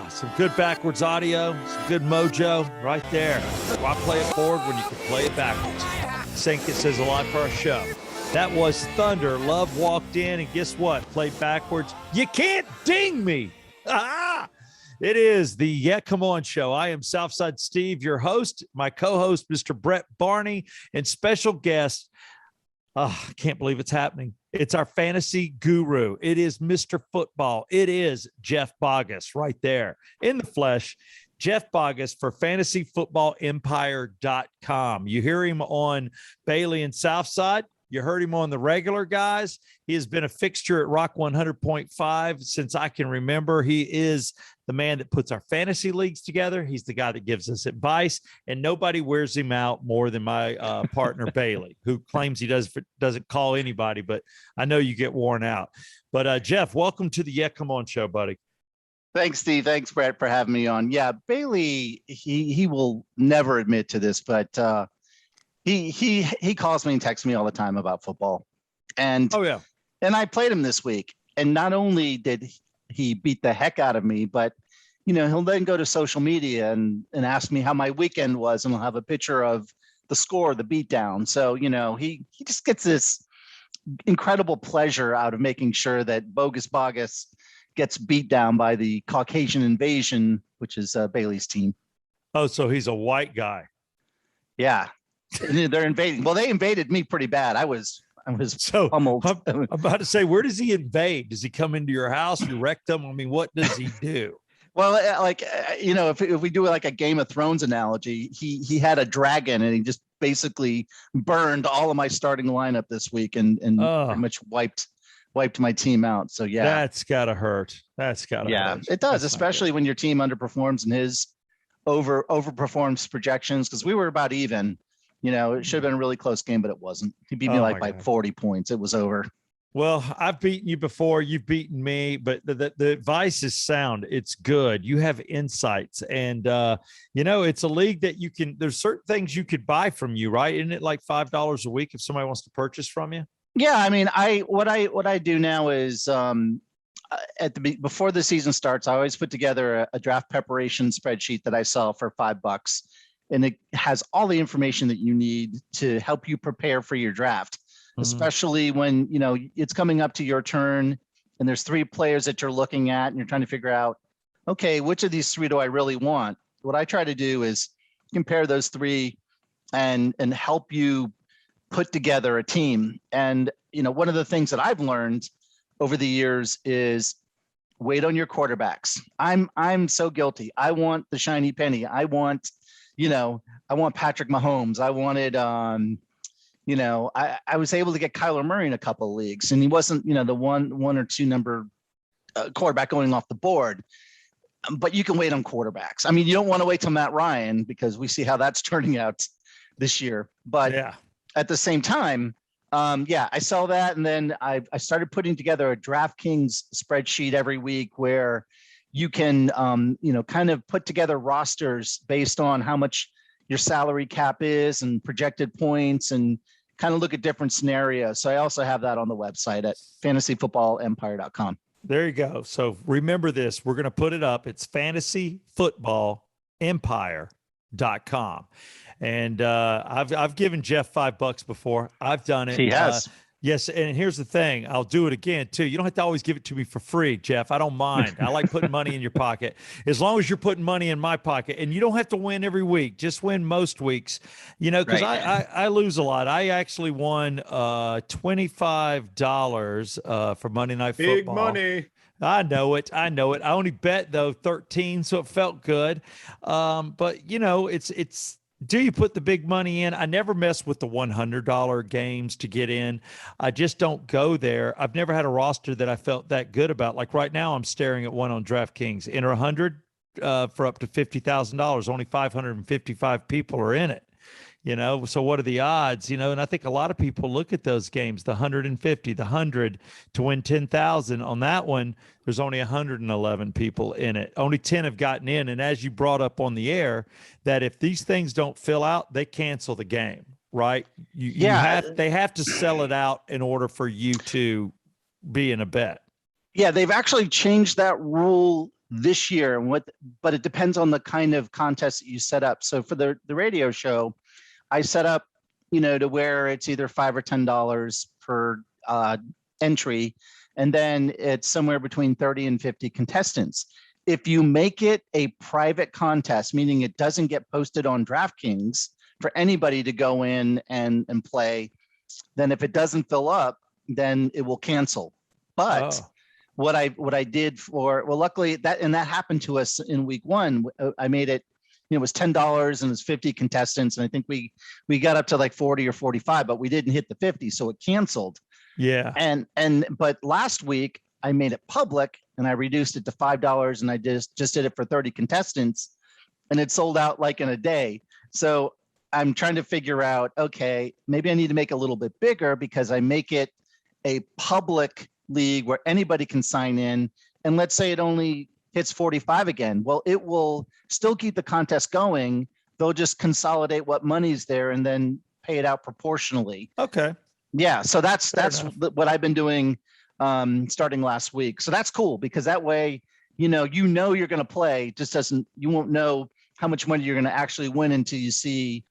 Some good backwards audio, some good mojo right there. Why play it forward when you can play it backwards? I think it says a lot for our show. That was Thunder. Love walked in, and guess what? Played backwards. You can't ding me. Ah! It is the Yeah Come On Show. I am Southside Steve, your host, my co-host, Mr. Brett Barney, and special guest. I can't believe it's happening. It's our fantasy guru. It is Mr. Football. It is Jeff Boggis right there in the flesh. Jeff Boggis for fantasyfootballempire.com. You hear him on Bailey and Southside. You heard him on the regular guys. He has been a fixture at Rock 100.5 since I can remember. He is the man that puts our fantasy leagues together. He's the guy that gives us advice, and nobody wears him out more than my partner Bailey, who claims he doesn't call anybody, but I know you get worn out. But Jeff, welcome to the Yeah Come On Show, buddy. Thanks, Steve. Thanks, Brett, for having me on. Yeah, Bailey, he will never admit to this, but he calls me and texts me all the time about football. And and I played him this week. And not only did he beat the heck out of me, but he'll then go to social media and ask me how my weekend was, and he'll have a picture of the score, the beatdown. So, he just gets this incredible pleasure out of making sure that Boggis gets beat down by the Caucasian Invasion, which is Bailey's team. Oh, so he's a white guy. Yeah. They're invading. Well, they invaded me pretty bad. I was so pummeled. I'm about to say, where does he invade? Does he come into your house? You wreck them? I mean, what does he do? Well, if we do like a Game of Thrones analogy, he had a dragon and he just basically burned all of my starting lineup this week and pretty much wiped my team out. So yeah, that's gotta hurt. That's gotta hurt. It does, especially when your team underperforms and his overperforms projections, because we were about even. It should have been a really close game, but it wasn't. He beat me by 40 points. It was over. Well, I've beaten you before. You've beaten me, but the advice is sound. It's good. You have insights, and it's a league that you can. There's certain things you could buy from you, right? Isn't it like $5 a week if somebody wants to purchase from you? Yeah, I mean, what I do now is before the season starts, I always put together a draft preparation spreadsheet that I sell for $5. And it has all the information that you need to help you prepare for your draft, especially when, it's coming up to your turn and there's 3 players that you're looking at and you're trying to figure out, okay, which of these 3 do I really want? What I try to do is compare those 3 and help you put together a team. And, one of the things that I've learned over the years is wait on your quarterbacks. I'm so guilty. I want the shiny penny. I want Patrick Mahomes. I wanted, I was able to get Kyler Murray in a couple of leagues, and he wasn't, the one or two number quarterback going off the board. But you can wait on quarterbacks. I mean, you don't want to wait till Matt Ryan because we see how that's turning out this year. But at the same time, I saw that, and then I started putting together a DraftKings spreadsheet every week where you can, kind of put together rosters based on how much your salary cap is and projected points and kind of look at different scenarios. So I also have that on the website at fantasyfootballempire.com. There you go. So remember this. We're going to put it up. It's fantasyfootballempire.com. And I've given Jeff $5 before. I've done it. He has. Yes, and here's the thing. I'll do it again, too. You don't have to always give it to me for free, Jeff. I don't mind. I like putting money in your pocket. As long as you're putting money in my pocket. And you don't have to win every week. Just win most weeks, because I lose a lot. I actually won $25 for Monday Night Football. Big money. I know it. I only bet, though, 13, so it felt good. But, it's do you put the big money in? I never mess with the $100 games to get in. I just don't go there. I've never had a roster that I felt that good about. Like right now, I'm staring at one on DraftKings. Enter 100 for up to $50,000. Only 555 people are in it. So what are the odds? And I think a lot of people look at those games, the 150, the 100 to win 10,000. On that one, there's only 111 people in it. Only 10 have gotten in. And as you brought up on the air, that if these things don't fill out, they cancel the game, right? They have to sell it out in order for you to be in a bet. Yeah, they've actually changed that rule this year, but it depends on the kind of contest that you set up. So for the radio show, I set up, to where it's either $5 or $10 per entry, and then it's somewhere between 30 and 50 contestants. If you make it a private contest, meaning it doesn't get posted on DraftKings for anybody to go in and play, then if it doesn't fill up, then it will cancel. But what I did luckily that happened to us in week one. I made it, it was $10 and it was 50 contestants. And I think we got up to like 40 or 45, but we didn't hit the 50. So it canceled. Yeah. But last week I made it public and I reduced it to $5 and I just did it for 30 contestants and it sold out like in a day. So I'm trying to figure out, okay, maybe I need to make it a little bit bigger because I make it a public league where anybody can sign in. And let's say it only hits 45 again. Well, it will still keep the contest going. They'll just consolidate what money's there and then pay it out proportionally. Okay. Yeah. So that's what I've been doing starting last week. So that's cool because that way, you're going to play, you won't know how much money you're going to actually win until you see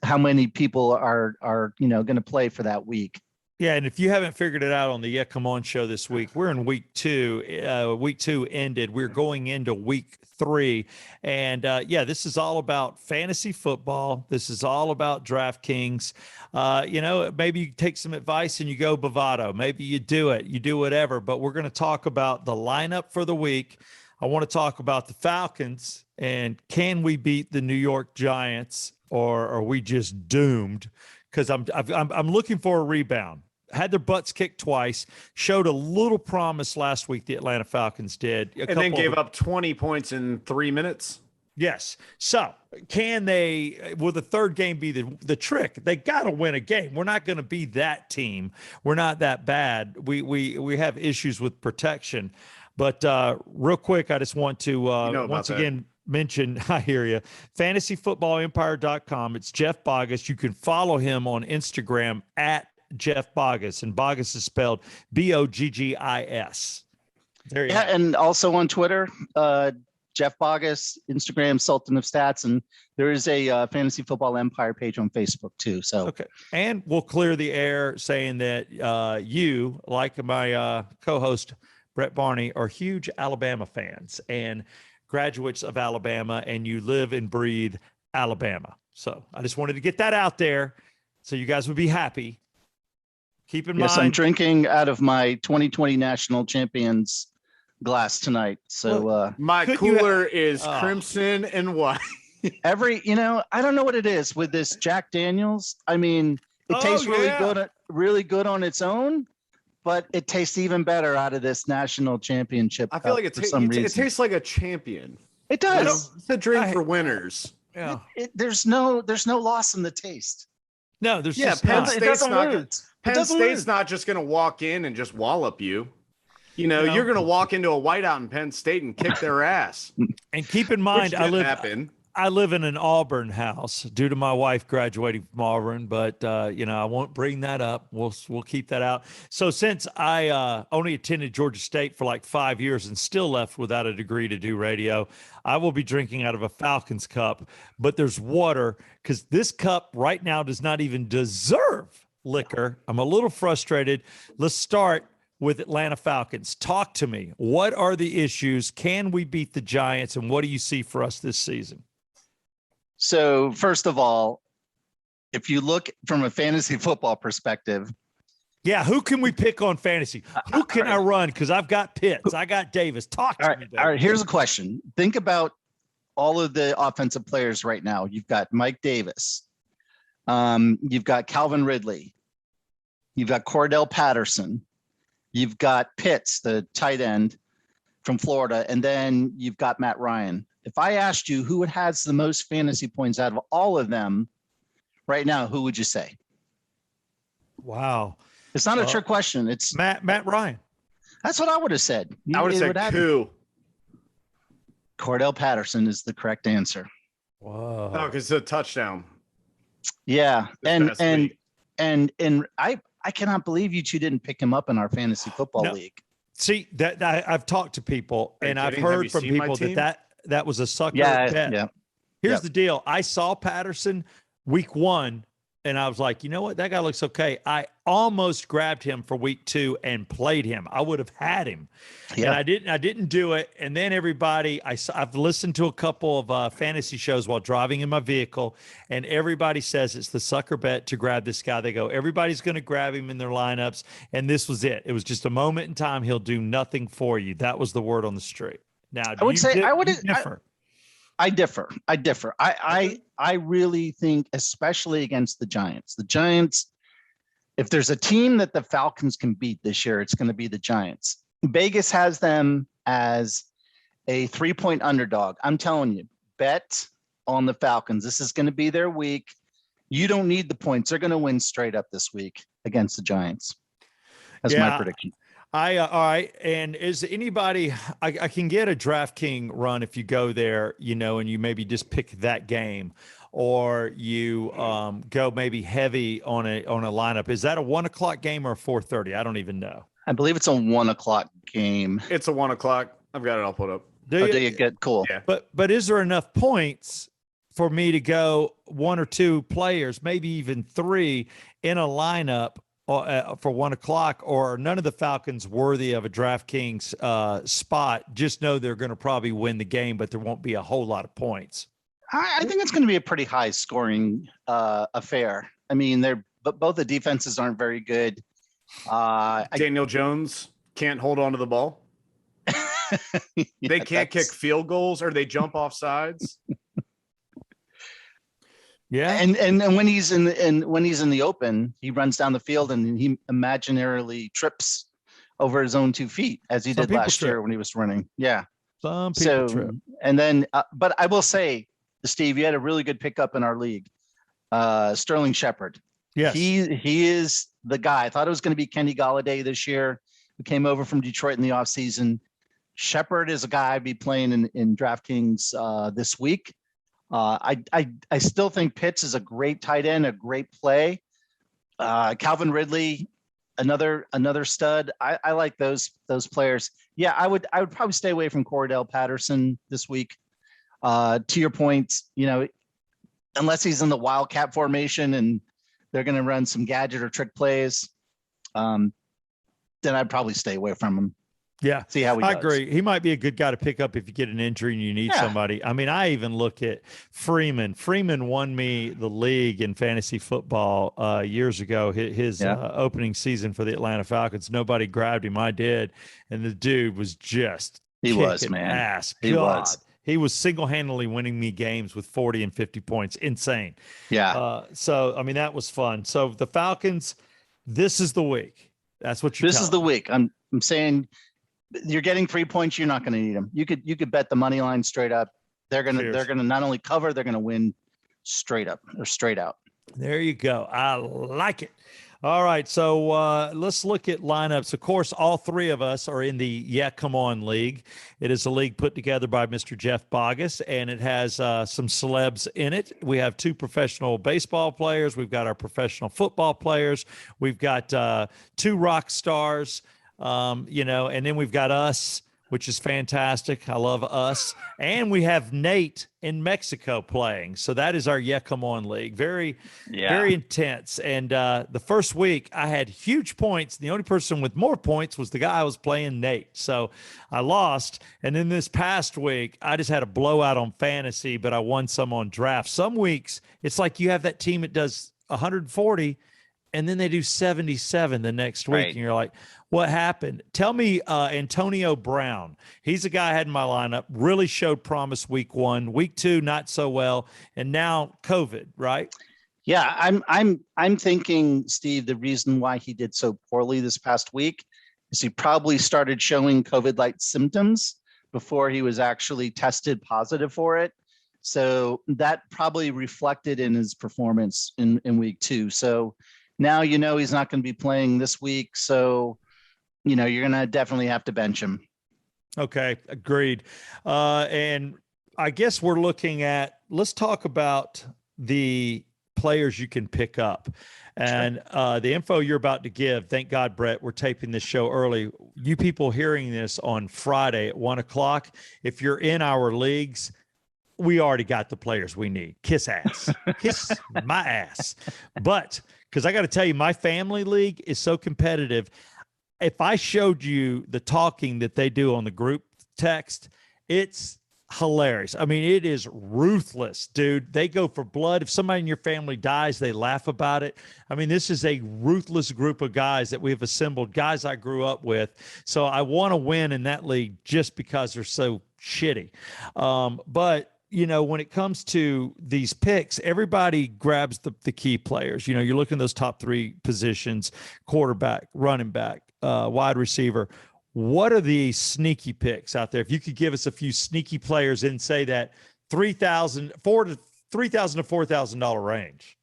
how many people are going to play for that week. Yeah, and if you haven't figured it out on the Yeah Come On show this week, we're in week 2. Week 2 ended. We're going into week 3. And this is all about fantasy football. This is all about DraftKings. Maybe you take some advice and you go Bovado. Maybe you do it. You do whatever. But we're going to talk about the lineup for the week. I want to talk about the Falcons and can we beat the New York Giants or are we just doomed? Because I'm looking for a rebound. Had their butts kicked twice, showed a little promise last week, the Atlanta Falcons did. And then gave up 20 points in 3 minutes. Yes. So will the third game be the trick? They got to win a game. We're not going to be that team. We're not that bad. We have issues with protection. But real quick, I just want to once again mention, I hear you, fantasyfootballempire.com. It's Jeff Boggis. You can follow him on Instagram at Jeff Boggis, and Boggis is spelled Boggis. There you go. And also on Twitter, Jeff Boggis, Instagram, Sultan of Stats, and there is a Fantasy Football Empire page on Facebook too. So okay, and we'll clear the air saying that you, like my co-host Brett Barney, are huge Alabama fans and graduates of Alabama, and you live and breathe Alabama. So I just wanted to get that out there so you guys would be happy. Keep in mind. I'm drinking out of my 2020 national champions glass tonight. So my cooler is crimson and white. I don't know what it is with this Jack Daniels. I mean, it tastes really good on its own, but it tastes even better out of this national championship. I feel like it tastes like a champion. It does. It's a drink for winners. Yeah. There's no loss in the taste. No, there's Penn State's not just going to walk in and just wallop you. You're going to walk into a whiteout in Penn State and kick their ass. And keep in mind, I live in an Auburn house due to my wife graduating from Auburn, but I won't bring that up. We'll keep that out. So since I only attended Georgia State for like 5 years and still left without a degree to do radio, I will be drinking out of a Falcons cup, but there's water because this cup right now does not even deserve liquor. I'm a little frustrated. Let's start with Atlanta Falcons. Talk to me. What are the issues? Can we beat the Giants? And what do you see for us this season? So first of all, if you look from a fantasy football perspective. Yeah, who can we pick on fantasy? Who can I run? Because I've got Pitts. I got Davis. Talk to me, Davis. All right, here's a question. Think about all of the offensive players right now. You've got Mike Davis. You've got Calvin Ridley. You've got Cordell Patterson. You've got Pitts, the tight end from Florida. And then you've got Matt Ryan. If I asked you who has the most fantasy points out of all of them right now, who would you say? Wow. It's not a trick question. It's Matt Ryan. That's what I would have said. I would have said who? Cordell Patterson is the correct answer. Wow. Oh, because it's a touchdown. Yeah. And I cannot believe you two didn't pick him up in our fantasy football league. See that I've talked to people and I've heard from people that was a sucker bet. Yeah. Here's the deal. I saw Patterson week 1 and I was like, you know what? That guy looks okay. I almost grabbed him for week 2 and played him. I would have had him. Yeah. And I didn't do it. And then I've listened to a couple of fantasy shows while driving in my vehicle, and everybody says it's the sucker bet to grab this guy. They go, everybody's going to grab him in their lineups. And this was it. It was just a moment in time. He'll do nothing for you. That was the word on the street. Now, I differ. I really think, especially against the Giants, if there's a team that the Falcons can beat this year, it's going to be the Giants. Vegas has them as a 3-point underdog. I'm telling you, bet on the Falcons. This is going to be their week. You don't need the points. They're going to win straight up this week against the Giants. That's my prediction. All right. And is anybody, I can get a DraftKings run if you go there, and you maybe just pick that game, or you go maybe heavy on a lineup. Is that a 1:00 game or a 4:30? I don't even know. I believe it's a 1:00 game. It's a 1:00. I've got it all put up. Do you get cool? Yeah. But is there enough points for me to go 1 or 2 players, maybe even 3 in a lineup for 1:00, or none of the Falcons worthy of a DraftKings spot? Just know they're going to probably win the game, but there won't be a whole lot of points. I think it's going to be a pretty high scoring affair. I mean, both the defenses aren't very good. Daniel Jones can't hold on to the ball. They can't kick field goals, or they jump off sides. Yeah, and when he's in the open, he runs down the field and he imaginarily trips over his own 2 feet, as he did last year when he was running. Yeah, some people trip. And then, but I will say, Steve, you had a really good pickup in our league, Sterling Shepard. Yes, he is the guy. I thought it was going to be Kenny Golladay this year, who came over from Detroit in the offseason. Shepard is a guy I'd be playing in DraftKings this week. I still think Pitts is a great tight end, a great play. Calvin Ridley, another stud. I like those players. Yeah, I would probably stay away from Cordell Patterson this week. To your point, unless he's in the wildcat formation and they're going to run some gadget or trick plays, then I'd probably stay away from him. Yeah, see how I agree. He might be a good guy to pick up if you get an injury and you need somebody. I mean, I even look at Freeman. Freeman won me the league in fantasy football years ago. His opening season for the Atlanta Falcons, nobody grabbed him. I did, and the dude was just ass. He was single-handedly winning me games with 40 and 50 points. Insane. Yeah. So I mean, that was fun. So the Falcons, this is the week. That's what you're. This is the week. I'm saying. You're getting 3 points. You're not going to need them. You could bet the money line straight up. They're gonna not only cover, they're gonna win straight up or straight out. There you go. I like it. All right, so let's look at lineups. Of course, all 3 of us are in the Yeah Come On League. It is a league put together by Mr. Jeff Boggis, and it has some celebs in it. We have 2 professional baseball players. We've got our professional football players. We've got 2 rock stars. And then we've got us, which is fantastic. I love us. And we have Nate in Mexico playing. So that is our Yeah Come On League. Very intense. And the first week I had huge points. The only person with more points was the guy I was playing, Nate. So I lost. And then this past week, I just had a blowout on fantasy, but I won some on draft. Some weeks, it's like you have that team that does 140 and then they do 77 the next week. Right. And you're like, what happened? Tell me, Antonio Brown. He's a guy I had in my lineup, really showed promise week 1, week 2, not so well. And now COVID, right? Yeah, I'm thinking, Steve, the reason why he did so poorly this past week is he probably started showing COVID-like symptoms before he was actually tested positive for it. So that probably reflected in his performance in week 2. So now he's not going to be playing this week. So, you're going to definitely have to bench him. Okay, agreed. And I guess we're looking at, let's talk about the players you can pick up. And the info you're about to give, thank God, Brett, we're taping this show early. You people hearing this on Friday at 1:00, if you're in our leagues, we already got the players we need. Kiss ass. Kiss my ass. But because I got to tell you, my family league is so competitive. If I showed you the talking that they do on the group text, it's hilarious. I mean, it is ruthless, dude. They go for blood. If somebody in your family dies, they laugh about it. I mean, this is a ruthless group of guys that we've assembled, guys I grew up with. So I want to win in that league just because they're so shitty. But when it comes to these picks, everybody grabs the key players. You're looking at those top 3 positions: quarterback, running back, wide receiver. What are the sneaky picks out there? If you could give us a few sneaky players in, say, that $3,000 to $4,000 range.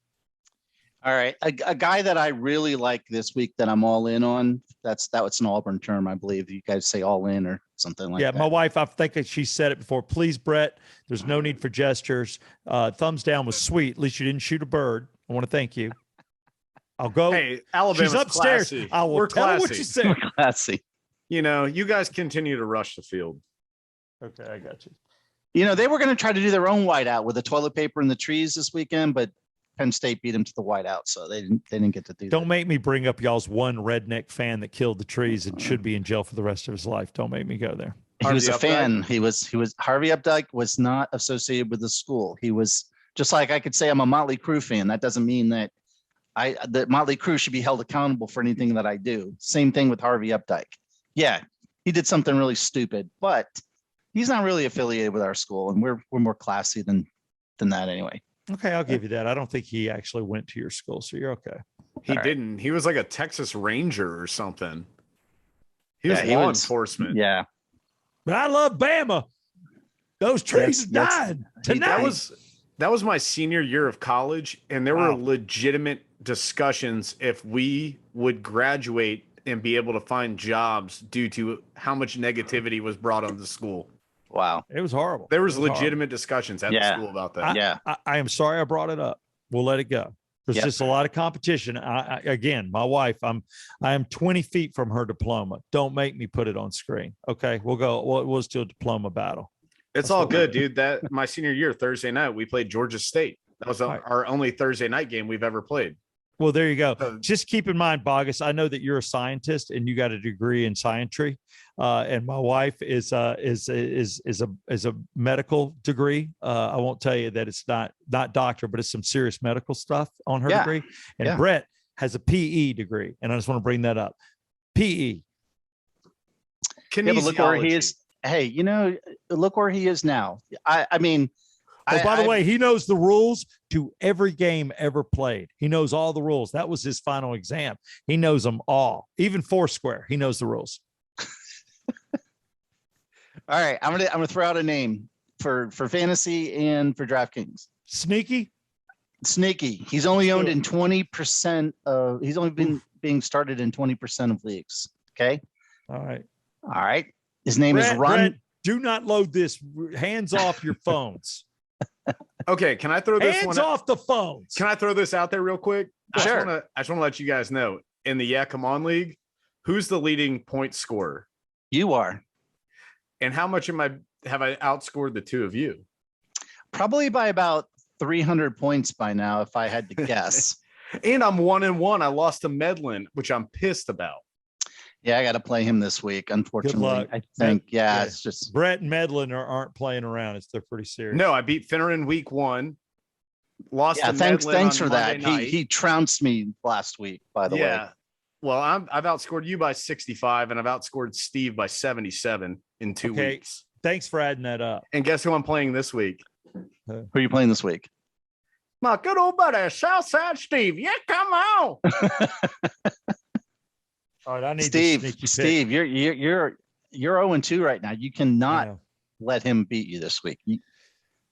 All right. A guy that I really like this week that I'm all in on, that was an Auburn term, I believe. You guys say all in or something like that. Yeah, my wife, I think she said it before. Please, Brett, there's no need for gestures. Thumbs down was sweet. At least you didn't shoot a bird. I want to thank you. I'll go. Hey, Alabama's She's upstairs. Classy. I will tell her what you said. We're classy. You guys continue to rush the field. Okay, I got you. They were going to try to do their own whiteout with the toilet paper in the trees this weekend, but Penn State beat them to the whiteout, so they didn't get to do that. Don't make me bring up y'all's one redneck fan that killed the trees and should be in jail for the rest of his life. Don't make me go there. He was a fan. He was Harvey Updike was not associated with the school. He was just like I could say I'm a Motley Crue fan. That doesn't mean that the Motley Crue should be held accountable for anything that I do. Same thing with Harvey Updike. Yeah, he did something really stupid, but he's not really affiliated with our school, and we're more classy than that anyway. Okay, I'll give you that. I don't think he actually went to your school, so you're okay. He didn't. He was like a Texas Ranger or something. He was law enforcement. Yeah. But I love Bama. Those trees died tonight. That was my senior year of college, and there were legitimate discussions if we would graduate and be able to find jobs due to how much negativity was brought on the school. Wow. It was horrible. There was legitimate discussions at the school about that. I am sorry I brought it up. We'll let it go. There's just a lot of competition. Again, my wife, I am 20 feet from her diploma. Don't make me put it on screen. Okay. We'll still a diploma battle. It's all good, dude. That my senior year, Thursday night, we played Georgia State. That was our only Thursday night game we've ever played. Well, there you go. Just keep in mind, Boggis, I know that you're a scientist and you got a degree in scientry. And my wife is a medical degree. I won't tell you that it's not doctor, but it's some serious medical stuff on her degree. And Brett has a PE degree. And I just want to bring that up. PE. Look where he is. Hey, look where he is now. I mean, by the way, he knows the rules to every game ever played. He knows all the rules. That was his final exam. He knows them all, even Foursquare. He knows the rules. All right, I'm gonna throw out a name for fantasy and for DraftKings. Sneaky. He's only owned in 20% of. He's only been being started in 20% of leagues. Okay. All right. His name is Brett, do not load this. Hands off your phones. Okay, can I throw this Hands off the phones? Can I throw this out there real quick? Sure. I just want to let you guys know, in the Yeah Come On League, who's the leading point scorer? You are. And how much have I outscored the two of you? Probably by about 300 points by now, if I had to guess. And I'm 1-1. I lost to Medlin, which I'm pissed about. Yeah, I got to play him this week. Unfortunately, I think. It's just Brett and Medlin aren't playing around. They're pretty serious. No, I beat Finneran week 1. Lost. Yeah, thanks for that. He trounced me last week. By the way. Yeah. Well, I've outscored you by 65, and I've outscored Steve by 77 in 2 weeks. Thanks for adding that up. And guess who I'm playing this week? Who are you playing this week? My good old buddy, Southside Steve. Yeah, come on. All right, I need Steve, you're 0-2 right now. You cannot let him beat you this week.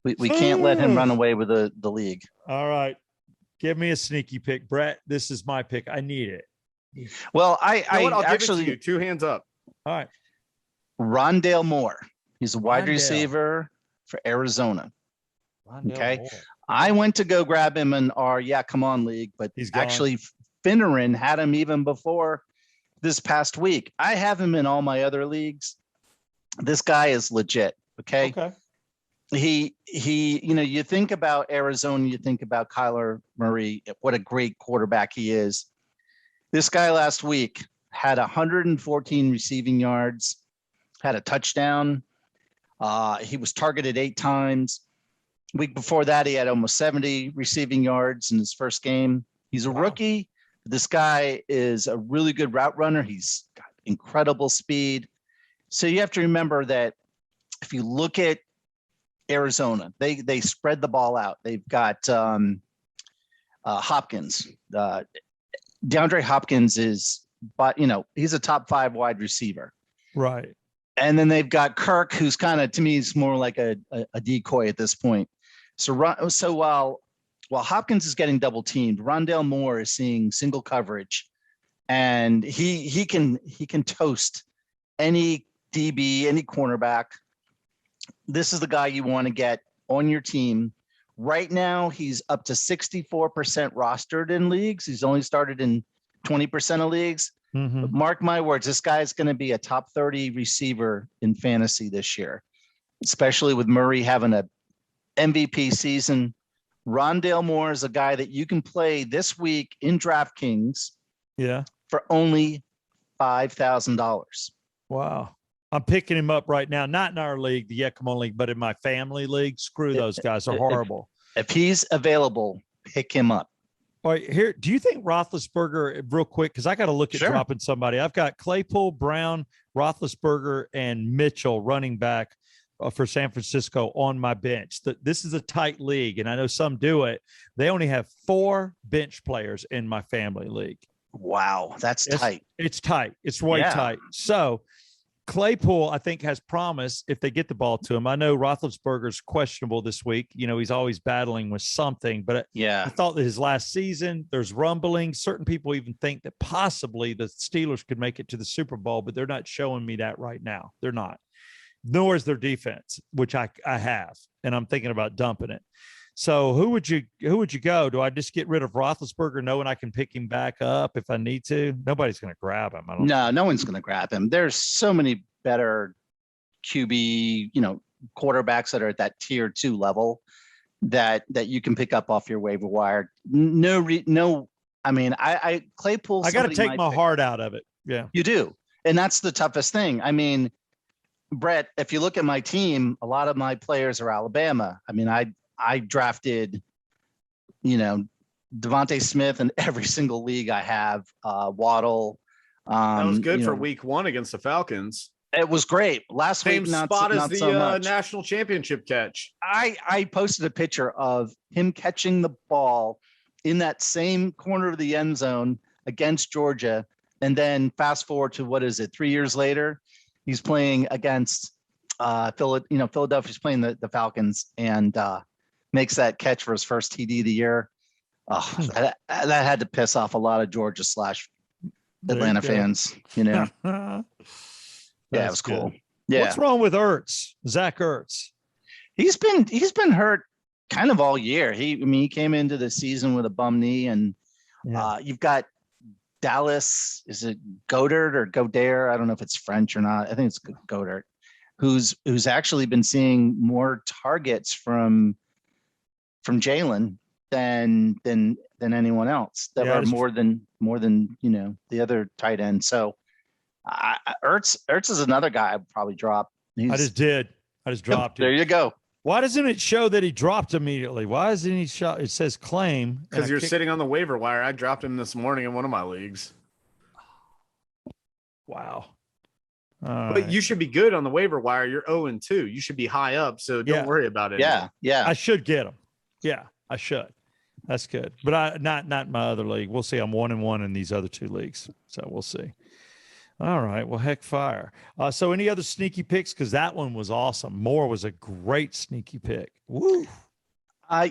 We can't let him run away with the league. All right. Give me a sneaky pick, Brett. This is my pick. I need it. Well, I'll actually give it to you. 2 hands up. All right. Rondale Moore. He's a wide receiver for Arizona. Okay. I went to go grab him in our Yeah Come On league, but He's gone. actually Finneran had him even before this past week. I have him in all my other leagues. This guy is legit. Okay. He, you think about Arizona, you think about Kyler Murray, what a great quarterback he is. This guy last week had 114 receiving yards, had a touchdown. He was targeted 8 times. Week before that, he had almost 70 receiving yards in his first game. He's a rookie. This guy is a really good route runner. He's got incredible speed. So you have to remember that if you look at Arizona, they spread the ball out. They've got Hopkins. DeAndre Hopkins is, but he's a top 5 wide receiver. Right. And then they've got Kirk, who's kind of, to me, is more like a decoy at this point. So while Hopkins is getting double teamed, Rondale Moore is seeing single coverage, and he can toast any DB, any cornerback. This is the guy you want to get on your team. Right now, he's up to 64% rostered in leagues. He's only started in 20% of leagues. Mm-hmm. But mark my words, this guy is going to be a top 30 receiver in fantasy this year, especially with Murray having a MVP season. Rondale Moore is a guy that you can play this week in DraftKings for only $5,000. Wow. I'm picking him up right now, not in our league, the Come On league, but in my family league. Screw those guys. They're horrible. If he's available, pick him up. All right, here. Do you think Roethlisberger, real quick, because I got to look at dropping somebody. I've got Claypool, Brown, Roethlisberger, and Mitchell running back for San Francisco on my bench. This is a tight league, and I know some do it. They only have 4 bench players in my family league. Wow, that's tight. It's tight. It's way tight. So Claypool, I think, has promise if they get the ball to him. I know Roethlisberger's questionable this week. He's always battling with something, but I thought that his last season, there's rumbling. Certain people even think that possibly the Steelers could make it to the Super Bowl, but they're not showing me that right now. They're not. Nor is their defense, which I have, and I'm thinking about dumping it. So who would you go? Do I just get rid of Roethlisberger knowing I can pick him back up if I need to? Nobody's going to grab him. No one's going to grab him. There's so many better QB, quarterbacks that are at that tier 2 level that you can pick up off your waiver wire. Claypool. I got to take my heart out of it. Yeah, you do, and that's the toughest thing. I mean, Brett, if you look at my team, a lot of my players are Alabama. I mean, I drafted, Devontae Smith in every single league I have. Waddle. That was good for week 1 against the Falcons. It was great. Last week, not as the so national championship catch. I posted a picture of him catching the ball in that same corner of the end zone against Georgia, and then fast forward to 3 years later, he's playing against Philadelphia's playing the Falcons, and makes that catch for his first TD of the year. Oh, that had to piss off a lot of Georgia / Atlanta fans, Yeah, it was cool. Good. Yeah. What's wrong with Ertz? Zach Ertz? He's been hurt kind of all year. He came into the season with a bum knee, and you've got Dallas. Is it Goddard or Godare? I don't know if it's French or not. I think it's Goddard, who's actually been seeing more targets from Jalen than anyone else. That are more than the other tight end. So Ertz is another guy I'd probably drop. I just dropped him. There you go. Why doesn't it show that he dropped immediately? Why isn't he shot? It says claim. Because you're sitting on the waiver wire. I dropped him this morning in one of my leagues. Wow. But you should be good on the waiver wire. You're 0-2. You should be high up, so don't worry about it. Yeah. I should get him. Yeah, I should. That's good. But not in my other league. We'll see. I'm 1-1 in these other 2 leagues. So we'll see. All right. Well, heck fire. So any other sneaky picks? Because that one was awesome. Moore was a great sneaky pick. Woo. I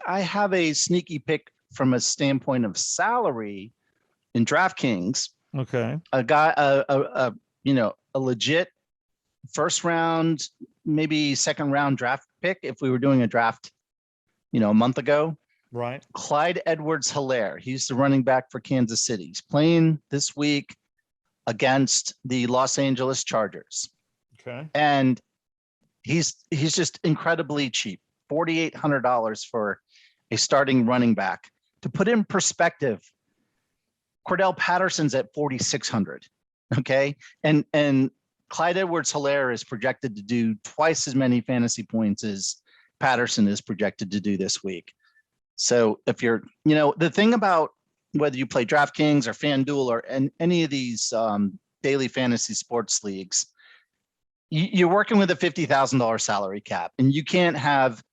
have a sneaky pick from a standpoint of salary in DraftKings. Okay. A guy, a legit first round, maybe second round draft pick. If we were doing a draft a month ago. Right. Clyde Edwards-Helaire, he's the running back for Kansas City. He's playing this week against the Los Angeles Chargers. Okay. And he's just incredibly cheap, $4,800 for a starting running back. To put in perspective, Cordell Patterson's at $4,600. Okay. And Clyde Edwards-Helaire is projected to do twice as many fantasy points as Patterson is projected to do this week. So if you're, the thing about whether you play DraftKings or FanDuel or any of these daily fantasy sports leagues, you're working with a $50,000 salary cap, and you can't have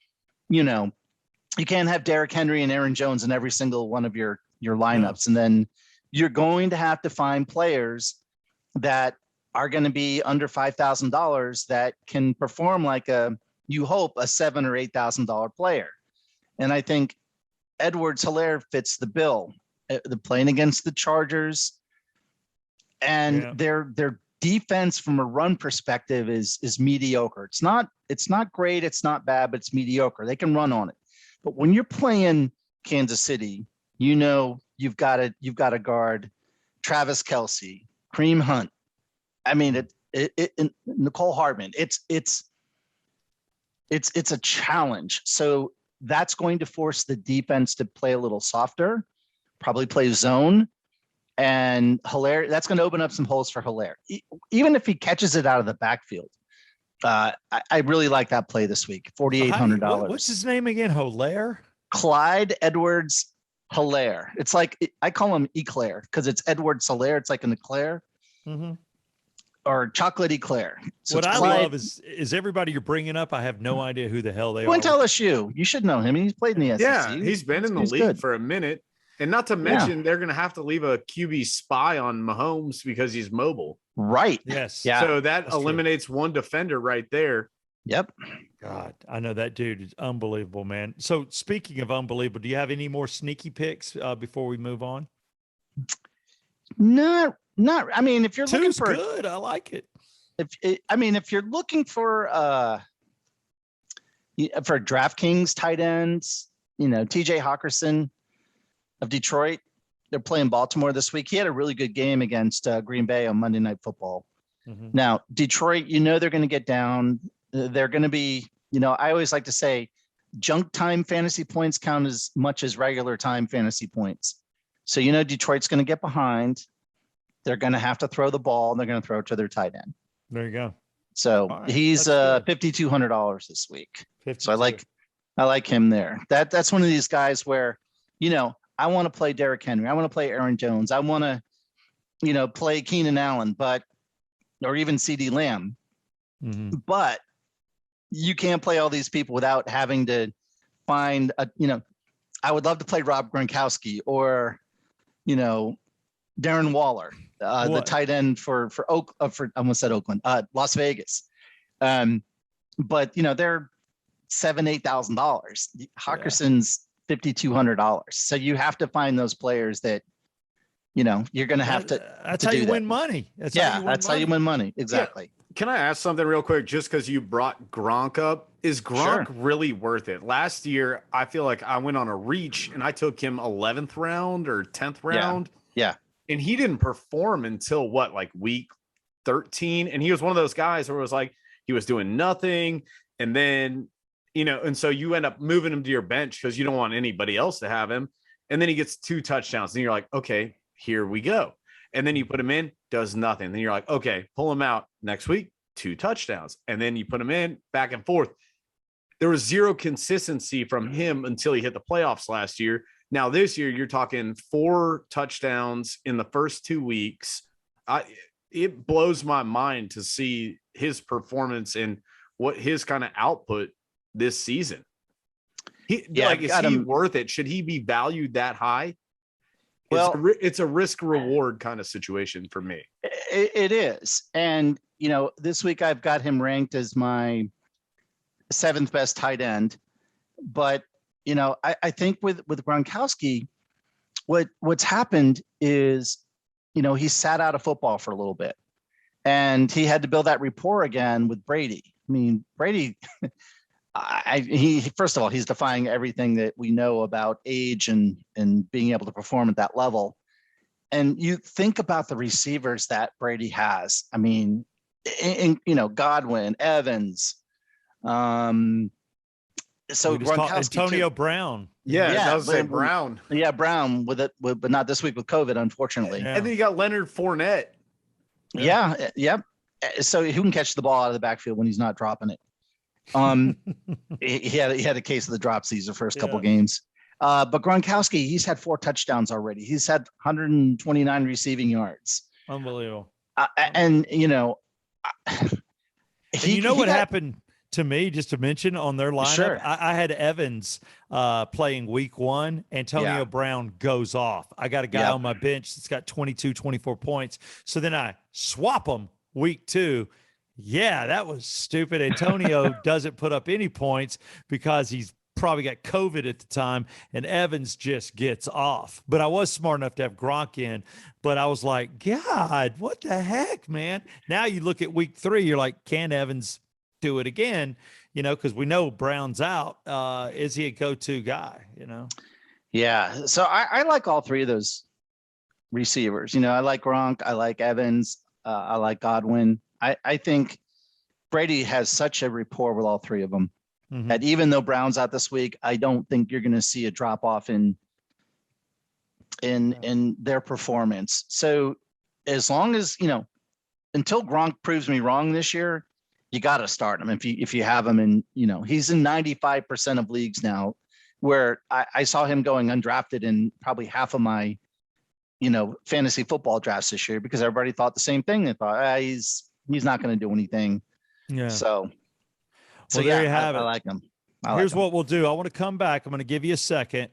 Derrick Henry and Aaron Jones in every single one of your lineups. And then you're going to have to find players that are going to be under $5,000 that can perform like you hope, a $7,000 or $8,000 player. And I think Edwards-Helaire fits the bill. They're playing against the Chargers, and their defense from a run perspective is mediocre. It's not great, it's not bad, but it's mediocre. They can run on it. But when you're playing Kansas City, you've got to guard Travis Kelce, Kareem Hunt. I mean, Nicole Hardman. It's a challenge. So that's going to force the defense to play a little softer, probably play zone, and Helaire. That's going to open up some holes for Helaire. Even if he catches it out of the backfield, I really like that play this week. $4,800. What's his name again? Helaire? Clyde Edwards-Helaire. It's like, I call him Eclair because it's Edwards-Helaire. It's like an eclair. Mm-hmm. Or chocolate eclair. So what I love is everybody you're bringing up, I have no idea who the hell they are. Went to LSU. You should know him. He's played in the SEC. Yeah, he's been in the league good. For a minute. And not to mention, they're going to have to leave a QB spy on Mahomes because he's mobile. Right. Yes. Yeah. So that eliminates one defender right there. Yep. God, I know that dude is unbelievable, man. So speaking of unbelievable, do you have any more sneaky picks before we move on? Not. I mean, if you're looking for good, I like it. If you're looking for DraftKings tight ends, TJ Hawkinson of Detroit, they're playing Baltimore this week. He had a really good game against Green Bay on Monday Night Football. Mm-hmm. Now, Detroit, they're going to get down. They're going to be, I always like to say, junk time fantasy points count as much as regular time fantasy points. So, Detroit's going to get behind. They're going to have to throw the ball, and they're going to throw it to their tight end. There you go. So he's $5,200 this week. 52. So I like him there. That's one of these guys where, I want to play Derrick Henry. I want to play Aaron Jones. I want to, play Keenan Allen, or even CD Lamb. Mm-hmm. But you can't play all these people without having to find I would love to play Rob Gronkowski or, Darren Waller, the tight end for I almost said Oakland, Las Vegas. But they're $7,000-$8,000. Hawkinson's $5,200. So you have to find those players that you're going to have to. That's how you win money. That's how you win money. Exactly. Yeah. Can I ask something real quick? Just because you brought Gronk up, is Gronk really worth it? Last year, I feel like I went on a reach and I took him 11th round or 10th round. Yeah. And he didn't perform until week 13. And he was one of those guys where it was like he was doing nothing. And then, and so you end up moving him to your bench because you don't want anybody else to have him. And then he gets 2 touchdowns. And you're like, okay, here we go. And then you put him in, does nothing. Then you're like, okay, pull him out next week, 2 touchdowns. And then you put him in, back and forth. There was zero consistency from him until he hit the playoffs last year. Now, this year, you're talking 4 touchdowns in the first 2 weeks. It blows my mind to see his performance and what his kind of output this season. Is he worth it? Should he be valued that high? Well, it's a risk reward kind of situation for me. It is. And, this week I've got him ranked as my 7th best tight end. But, I think with Gronkowski, what's happened is, he sat out of football for a little bit and he had to build that rapport again with Brady. I mean, Brady, he first of all, he's defying everything that we know about age and being able to perform at that level. And you think about the receivers that Brady has. I mean, Godwin, Evans. So Antonio Brown. Yeah, that was Brown. Yeah, Brown but not this week with COVID, unfortunately. Yeah. And then you got Leonard Fournette. Yeah. Yep. So who can catch the ball out of the backfield when he's not dropping it? He had a case of the dropsies the first couple games. But Gronkowski, he's had 4 touchdowns already. He's had 129 receiving yards. Unbelievable. And what happened to me, just to mention on their lineup? Sure. I had Evans playing week 1. Antonio Brown goes off. I got a guy on my bench that's got 22, 24 points. So then I swap them week 2. Yeah, that was stupid. Antonio doesn't put up any points because he's probably got COVID at the time, and Evans just gets off. But I was smart enough to have Gronk in, but I was like, God, what the heck, man? Now you look at week 3, you're like, can Evans do it again? Because we know Brown's out. Is he a go-to guy? Yeah. So I like all 3 of those receivers. I like Gronk. I like Evans. I like Godwin. I think Brady has such a rapport with all 3 of them that even though Brown's out this week, I don't think you're going to see a drop off in their performance. So as long as, until Gronk proves me wrong this year, you got to start him if you have him. And, he's in 95% of leagues now, where I saw him going undrafted in probably half of my, fantasy football drafts this year, because everybody thought the same thing. They thought he's not going to do anything. Yeah. So there you have it. I like him. Here's what we'll do. I want to come back. I'm going to give you a second.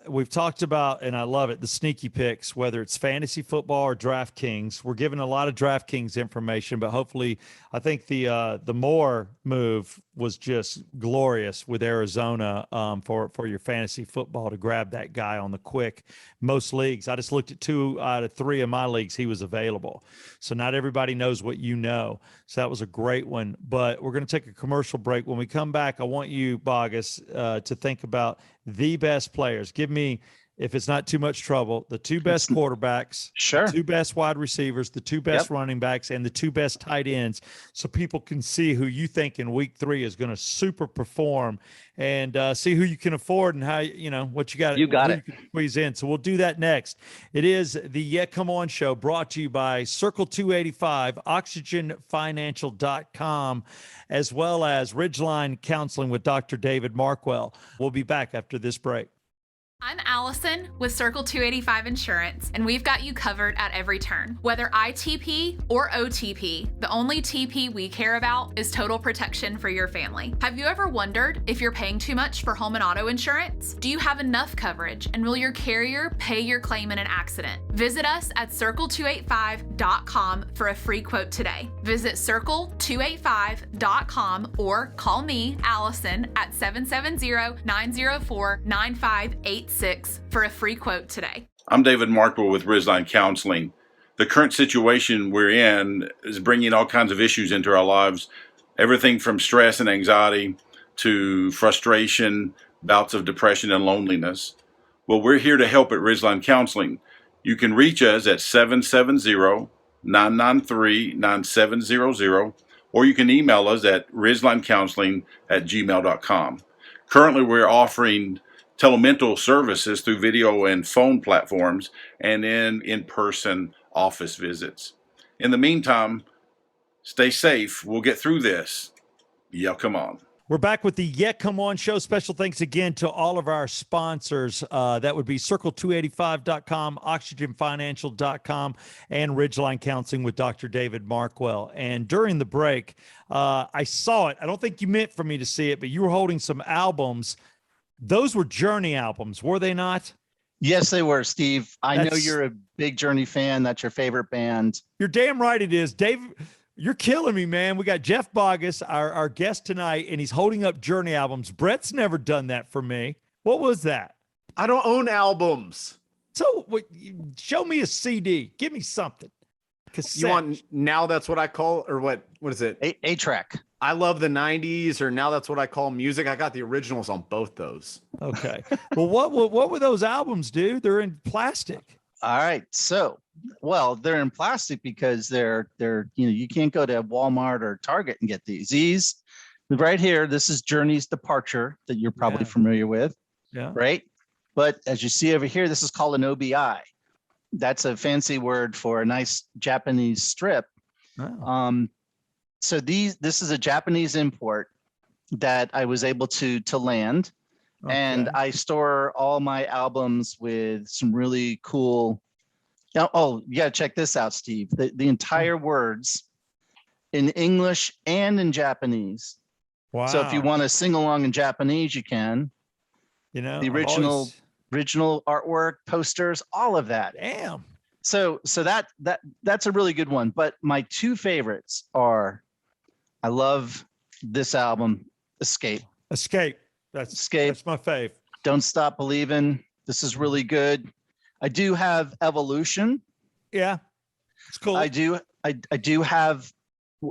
We've talked about, and I love it, the sneaky picks, whether it's fantasy football or DraftKings. We're giving a lot of DraftKings information, but hopefully I think the Moore move was just glorious with Arizona for your fantasy football to grab that guy on the quick. Most leagues, I just looked at 2 out of 3 of my leagues, he was available. So not everybody knows what you know. So that was a great one. But we're going to take a commercial break. When we come back, I want you, Boggis, to think about the best players. Give me, if it's not too much trouble, the 2 best quarterbacks, sure, the 2 best wide receivers, the 2 best running backs, and the 2 best tight ends, so people can see who you think in week 3 is going to super perform, and see who you can afford and how, what you got. You got it. You can squeeze in. So we'll do that next. It is the Yet Come On Show, brought to you by Circle 285, OxygenFinancial.com, as well as Ridgeline Counseling with Dr. David Markwell. We'll be back after this break. I'm Allison with Circle 285 Insurance, and we've got you covered at every turn. Whether ITP or OTP, the only TP we care about is total protection for your family. Have you ever wondered if you're paying too much for home and auto insurance? Do you have enough coverage, and will your carrier pay your claim in an accident? Visit us at circle285.com for a free quote today. Visit circle285.com or call me, Allison, at 770-904-9586 for a free quote today. I'm David Markwell with Ridgeline Counseling. The current situation we're in is bringing all kinds of issues into our lives, everything from stress and anxiety to frustration, bouts of depression and loneliness. Well, we're here to help at Ridgeline Counseling. You can reach us at 770-993-9700, or you can email us at ridgelinecounseling@gmail.com. Currently, we're offering telemental services through video and phone platforms and in-person office visits. In the meantime, stay safe. We'll get through this. Yeah, come on. We're back with the Yet Come On Show. Special thanks again to all of our sponsors. That would be Circle285.com, OxygenFinancial.com, and Ridgeline Counseling with Dr. David Markwell. And during the break, I saw it. I don't think you meant for me to see it, but you were holding some albums. Those were Journey albums, were they not? Yes, they were, Steve. I know you're a big Journey fan. That's your favorite band. You're damn right it is. Dave, you're killing me, man. We got Jeff Boggis, our guest tonight, and he's holding up Journey albums. Brett's never done that for me. What was that? I don't own albums. So show me a CD. Give me something. Cassette. You want now? That's what I call, or what is it? A-track. I love the 90s, or now that's what I call music. I got the originals on both those. Okay. Well, what were those albums, dude? They're in plastic. All right. So, well, they're in plastic because they're you can't go to Walmart or Target and get these. These right here, this is Journey's Departure that you're probably familiar with. Yeah. Right. But as you see over here, this is called an OBI. That's a fancy word for a nice Japanese strip. Oh. So this is a Japanese import that I was able to land. Okay. And I store all my albums with some really cool. Oh, you got to check this out, Steve. The entire words in English and in Japanese. Wow. So if you want to sing along in Japanese, you can. You know, The original artwork, posters, all of that. Damn. So that's a really good one. But my two favorites are, I love this album, Escape. That's my fave. Don't Stop Believing. This is really good. I do have Evolution. Yeah, it's cool. I do have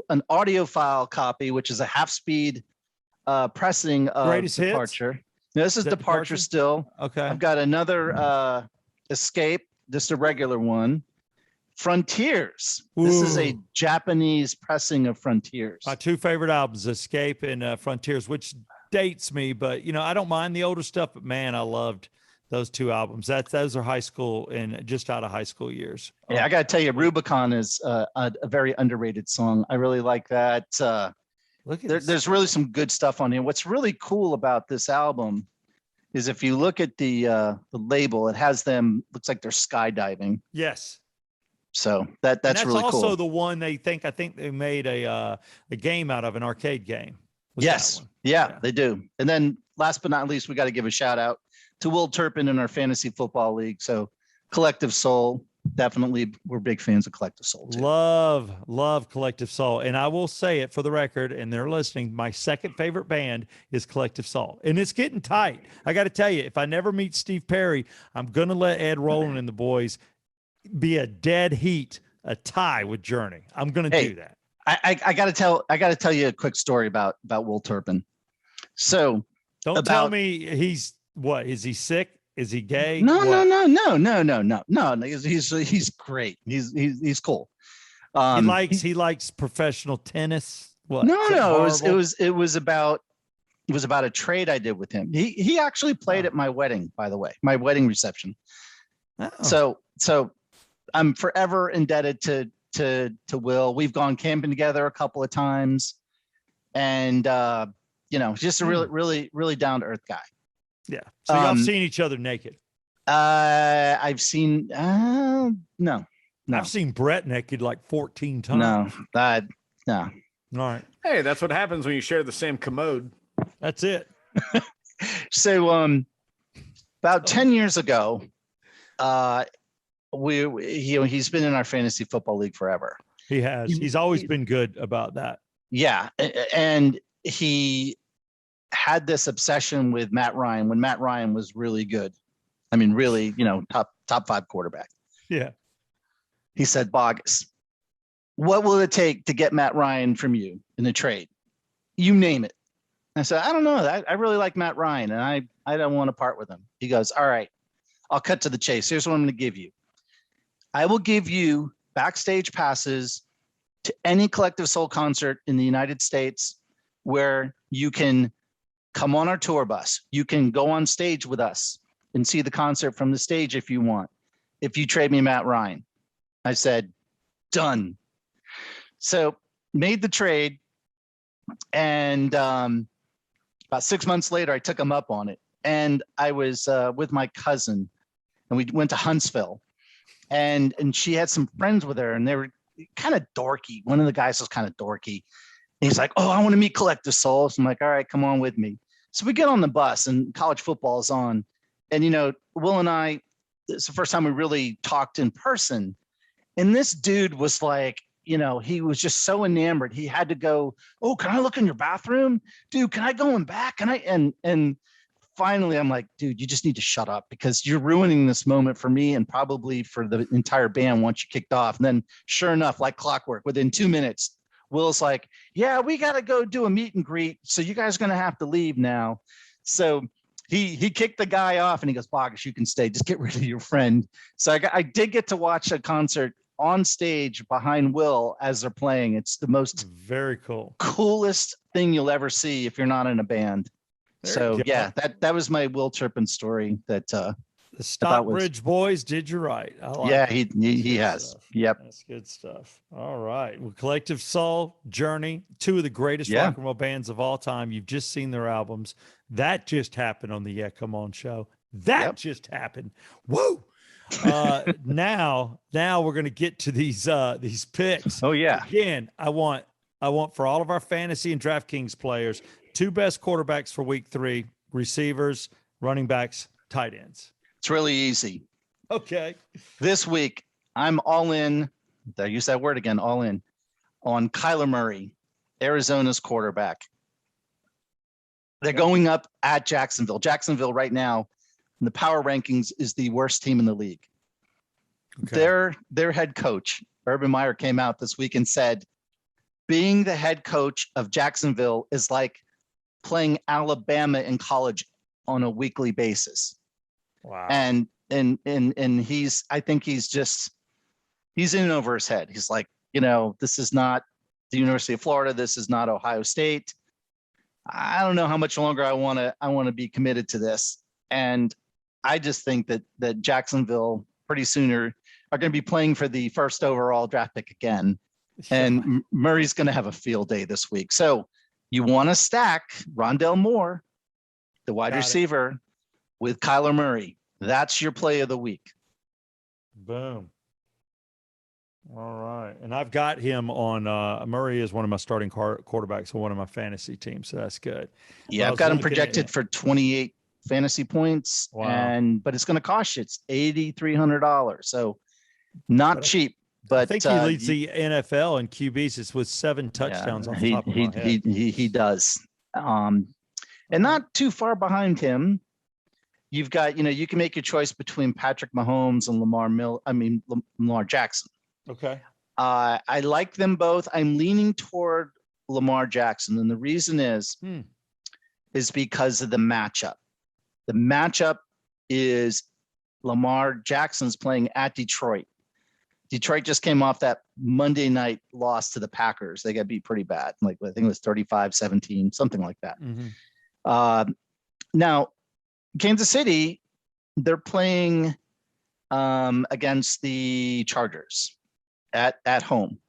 an audiophile copy, which is a half-speed pressing of Greatest Departure. Hits? Now, this is Departure still. Okay. I've got another Escape, just a regular one. Frontiers. This is a Japanese pressing of Frontiers. My two favorite albums, Escape and Frontiers, which dates me, but I don't mind the older stuff. But man, I loved those two albums. Those are high school and just out of high school years. Yeah, I got to tell you, Rubicon is a very underrated song. I really like that. There's really some good stuff on here. What's really cool about this album is if you look at the label, it has them, looks like they're skydiving. Yes. So that's really cool. That's also the one I think they made a game out of, an arcade game. Yes. Yeah, they do. And then last but not least, we got to give a shout out to Will Turpin in our fantasy football league. So Collective Soul, definitely, we're big fans of Collective Soul too. Love Collective Soul. And I will say it for the record, and they're listening, my second favorite band is Collective Soul. And it's getting tight. I got to tell you, if I never meet Steve Perry, I'm going to let Ed Roland and the boys be a dead heat, a tie with Journey. I'm going to do that. I got to tell you a quick story about Will Turpin. So don't tell me he's what? Is he sick? Is he gay? No. He's great. He's cool. He likes professional tennis. What? No. It was about a trade I did with him. He actually played at my wedding, by the way, my wedding reception. Oh. So I'm forever indebted to Will. We've gone camping together a couple of times, and just a really down to earth guy. Yeah. So y'all seen each other naked? I've seen no. I've seen Brett naked like 14 times. No. All right. Hey, that's what happens when you share the same commode. That's it. So about 10 years ago, he's been in our fantasy football league forever. He has. He's always been good about that. Yeah, and he had this obsession with Matt Ryan when Matt Ryan was really good. I mean, really, top 5 quarterback. Yeah. He said, Boggis, what will it take to get Matt Ryan from you in a trade? You name it. I said, I don't know. I really like Matt Ryan, and I don't want to part with him. He goes, all right, I'll cut to the chase. Here's what I'm going to give you. I will give you backstage passes to any Collective Soul concert in the United States where you can come on our tour bus. You can go on stage with us and see the concert from the stage if you want, if you trade me Matt Ryan. I said, done. So made the trade. And about 6 months later, I took him up on it. And I was with my cousin, and we went to Huntsville. And she had some friends with her, and they were kind of dorky. One of the guys was kind of dorky. And he's like, oh, I want to meet Collective Soul. So I'm like, all right, come on with me. So we get on the bus, and college football is on. And, Will and I, it's the first time we really talked in person. And this dude was like, he was just so enamored. He had to go, oh, can I look in your bathroom? Dude, can I go in back? Can I? And finally, I'm like, dude, you just need to shut up because you're ruining this moment for me and probably for the entire band once you kicked off. And then sure enough, like clockwork, within 2 minutes, Will's like, yeah, we got to go do a meet and greet. So you guys are going to have to leave now. So he kicked the guy off and he goes, Boggis, you can stay. Just get rid of your friend. So I did get to watch a concert on stage behind Will as they're playing. It's the most very coolest thing you'll ever see if you're not in a band. So yeah, that was my Will Turpin story. That the Stockbridge boys did you right. I like he has. Stuff. Yep, that's good stuff. All right, well, Collective Soul, Journey, two of the greatest rock and roll bands of all time. You've just seen their albums. That just happened on the Yeah Come On show. That just happened. Woo! Now we're gonna get to these picks. Oh yeah. Again, I want for all of our fantasy and DraftKings players, 2 best quarterbacks for week 3, receivers, running backs, tight ends. It's really easy. Okay. This week, I'm all in. I use that word again, all in, on Kyler Murray, Arizona's quarterback. They're going up at Jacksonville. Jacksonville right now in the power rankings is the worst team in the league. Okay. Their head coach, Urban Meyer, came out this week and said, being the head coach of Jacksonville is like playing Alabama in college on a weekly basis. Wow. And I think he's in over his head. He's like, this is not the University of Florida. This is not Ohio State. I don't know how much longer I want to be committed to this. And I just think that Jacksonville pretty soon are going to be playing for the first overall draft pick again. And Murray's going to have a field day this week. So you want to stack Rondell Moore, the wide receiver, with Kyler Murray. That's your play of the week. Boom. All right. And I've got him on Murray is one of my starting quarterbacks on one of my fantasy teams. So that's good. Yeah, I've got him projected for 28 fantasy points. Wow. But it's going to cost you. It's $8,300. So not cheap. But I think he leads the NFL in QBs. It's with 7 touchdowns on the top of my head. He does. And not too far behind him, you've got, you can make your choice between Patrick Mahomes and Lamar Jackson. Okay. I like them both. I'm leaning toward Lamar Jackson. And the reason is because of the matchup. The matchup is Lamar Jackson's playing at Detroit. Detroit just came off that Monday night loss to the Packers. They got beat pretty bad. I think it was 35-17, something like that. Mm-hmm. Now, Kansas City, they're playing against the Chargers at home.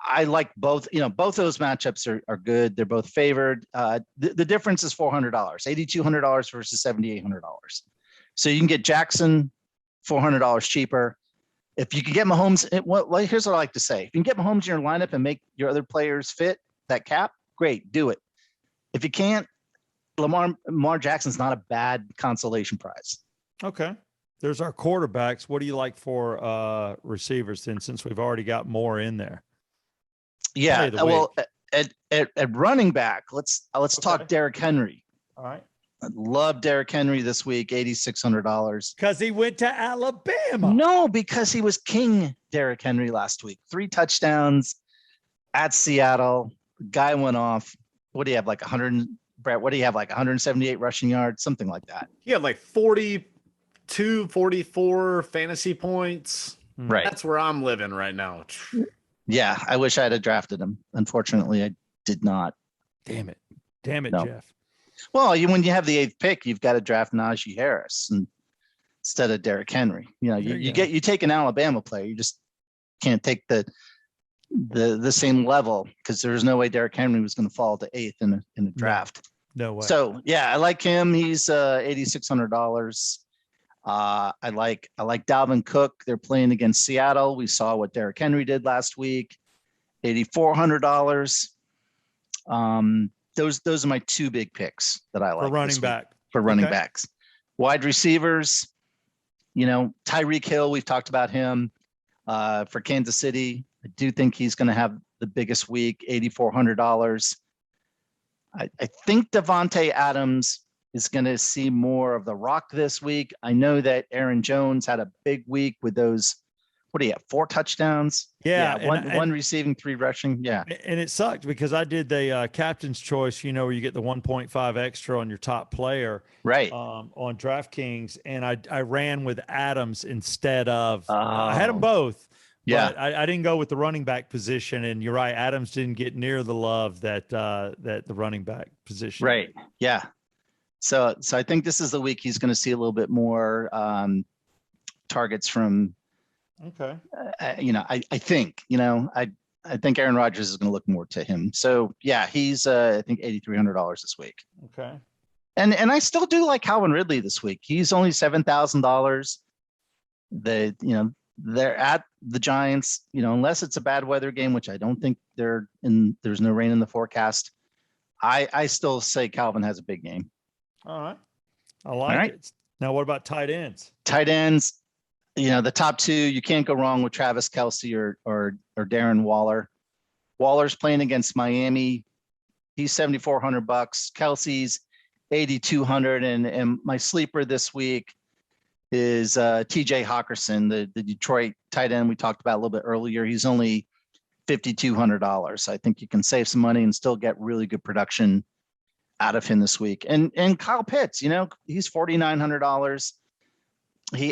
I like both. Both those matchups are good. They're both favored. The difference is $400, $8,200 versus $7,800. So you can get Jackson $400 cheaper. If you can get Mahomes, here's what I like to say. If you can get Mahomes in your lineup and make your other players fit that cap, great, do it. If you can't, Lamar Jackson's not a bad consolation prize. Okay. There's our quarterbacks. What do you like for receivers then, since we've already got more in there? Yeah. Well, at running back, let's talk Derrick Henry. All right. I love Derrick Henry this week, $8,600. Because he went to Alabama. No, because he was king Derrick Henry last week. 3 touchdowns at Seattle. The guy went off. What do you have, like 100? Brett, what do you have, like 178 rushing yards, something like that? He had like 42, 44 fantasy points. Right. That's where I'm living right now. Yeah, I wish I had drafted him. Unfortunately, I did not. Damn it, No. Jeff. Well, when you have the 8th pick, you've got to draft Najee Harris instead of Derrick Henry. You take an Alabama player, you just can't take the same level, because there's no way Derrick Henry was going to fall to 8th in a draft. No way. So yeah, I like him. He's $8,600. I like Dalvin Cook. They're playing against Seattle. We saw what Derrick Henry did last week. $8,400. Those are my 2 big picks that I like for running back. For running backs. Wide receivers, Tyreek Hill, we've talked about him. For Kansas City, I do think he's going to have the biggest week, $8,400. I think Devontae Adams is going to see more of the rock this week. I know that Aaron Jones had a big week with those what do you have? 4 touchdowns. Yeah, one receiving, 3 rushing. Yeah. And it sucked because I did the captain's choice, where you get the 1.5 extra on your top player, Right. on DraftKings, and I ran with Adams instead of. I had them both. Yeah. But I didn't go with the running back position, and you're right. Adams didn't get near the love that the running back position. Right. Yeah. So I think this is the week he's going to see a little bit more targets from. Okay. I think I think Aaron Rodgers is going to look more to him. So yeah, he's I think $8,300 this week. Okay. And I still do like Calvin Ridley this week. He's only $7,000. They're at the Giants, unless it's a bad weather game, which I don't think there's no rain in the forecast. I still say Calvin has a big game. All right. I like it. Now, what about tight ends? Tight ends, the top 2, you can't go wrong with Travis Kelce or Darren Waller. Waller's playing against Miami. He's $7,400. Kelce's $8,200. And my sleeper this week is TJ Hawkinson, the Detroit tight end we talked about a little bit earlier. He's only $5,200. I think you can save some money and still get really good production out of him this week. And Kyle Pitts, he's $4,900.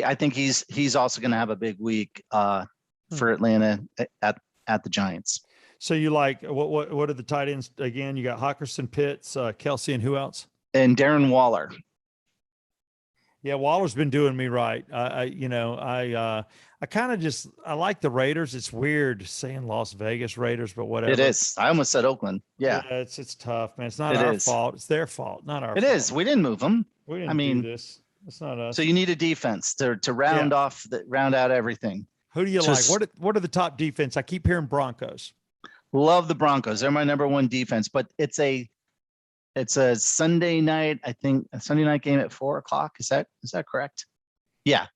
I think he's also going to have a big week for Atlanta at the Giants. So you like what are the tight ends again? You got Hawkinson, Pitts, Kelce, and who else? And Darren Waller. Yeah, Waller's been doing me right. I kind of I like the Raiders. It's weird saying Las Vegas Raiders, but whatever. It is. I almost said Oakland. Yeah, it's tough, man. It's not our fault. It's their fault, not our fault. It is. We didn't move them. We didn't do this. It's not us. So you need a defense to round round out everything. Who do you like? What are the top defense? I keep hearing Broncos. Love the Broncos. They're my number 1 defense, but it's a Sunday night, I think a Sunday night game at 4:00. Is that correct? Yeah.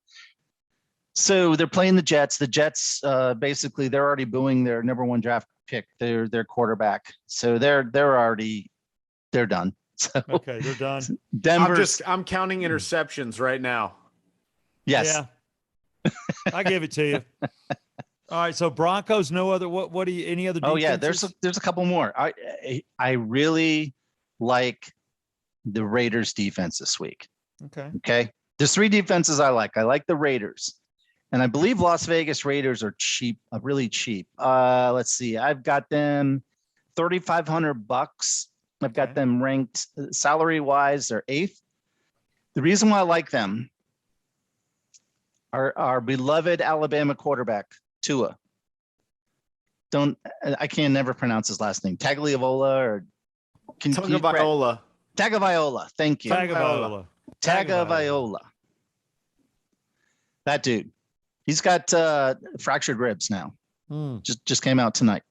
So they're playing the Jets. The Jets, basically they're already booing their number 1 draft pick, their quarterback. So they're done. So okay, they're done. I'm counting interceptions right now. Yes. Yeah. I give it to you. All right, so Broncos, no other. What do you? Any other? Oh defenses? yeah, there's a couple more. I really like the Raiders defense this week. Okay. There's 3 defenses I like. I like the Raiders, and I believe Las Vegas Raiders are cheap, really cheap. Let's see. I've got them $3,500. I've got them ranked salary wise. They're 8th. The reason why I like them are our beloved Alabama quarterback, Tua. I can never pronounce his last name. Tagliavola or Tagovailoa. Tagovailoa. Thank you. Tagovailoa. That dude. He's got fractured ribs now. Just came out tonight.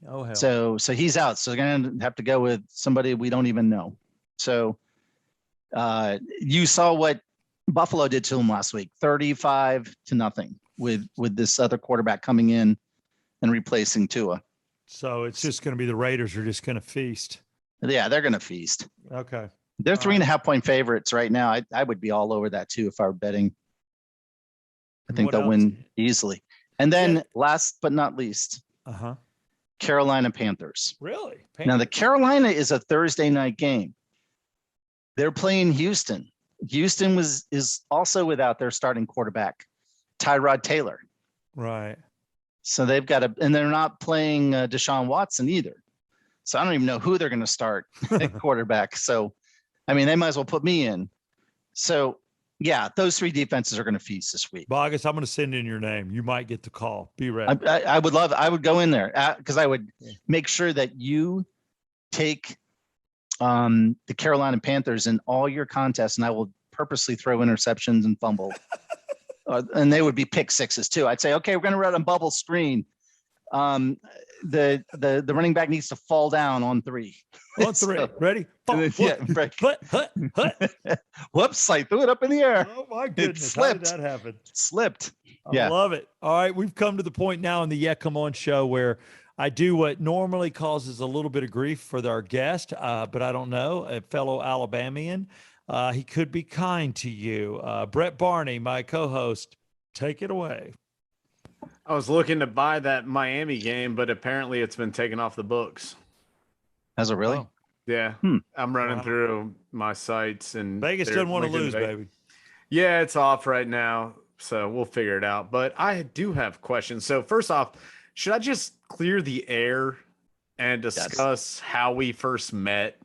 Oh hell. So he's out. So they're gonna have to go with somebody we don't even know. So you saw what Buffalo did to him last week, 35-0 with this other quarterback coming in and replacing Tua. So it's just going to be the Raiders are just going to feast. Yeah, they're going to feast. Okay. They're 3.5 point favorites right now. I would be all over that too if I were betting. I think they'll win easily. And then last but not least, Carolina Panthers. Really? Now the Carolina is a Thursday night game. They're playing Houston. Houston is also without their starting quarterback, Tyrod Taylor. Right. So they've got and they're not playing Deshaun Watson either. So I don't even know who they're going to start at quarterback. So, I mean, they might as well put me in. So, yeah, those 3 defenses are going to feast this week. Boggis, I'm going to send in your name. You might get the call. Be ready. I would go in there because I would make sure that you take the Carolina Panthers in all your contests, and I will purposely throw interceptions and fumble. And they would be pick sixes too. I'd say, okay, we're going to run a bubble screen. The running back needs to fall down on 3. On 3. So, ready? Whoops, I threw it up in the air. Oh my goodness. It slipped. How did that happen? It slipped. I love it. All right. We've come to the point now in the Yeah Come On show where I do what normally causes a little bit of grief for our guest, but I don't know, a fellow Alabamian. He could be kind to you. Brett Barney, my co-host, take it away. I was looking to buy that Miami game, but apparently it's been taken off the books. Has it really? Oh. Yeah. I'm running through my sites and Vegas doesn't want to lose, baby. Yeah, it's off right now. So we'll figure it out. But I do have questions. So first off, should I just clear the air and discuss how we first met?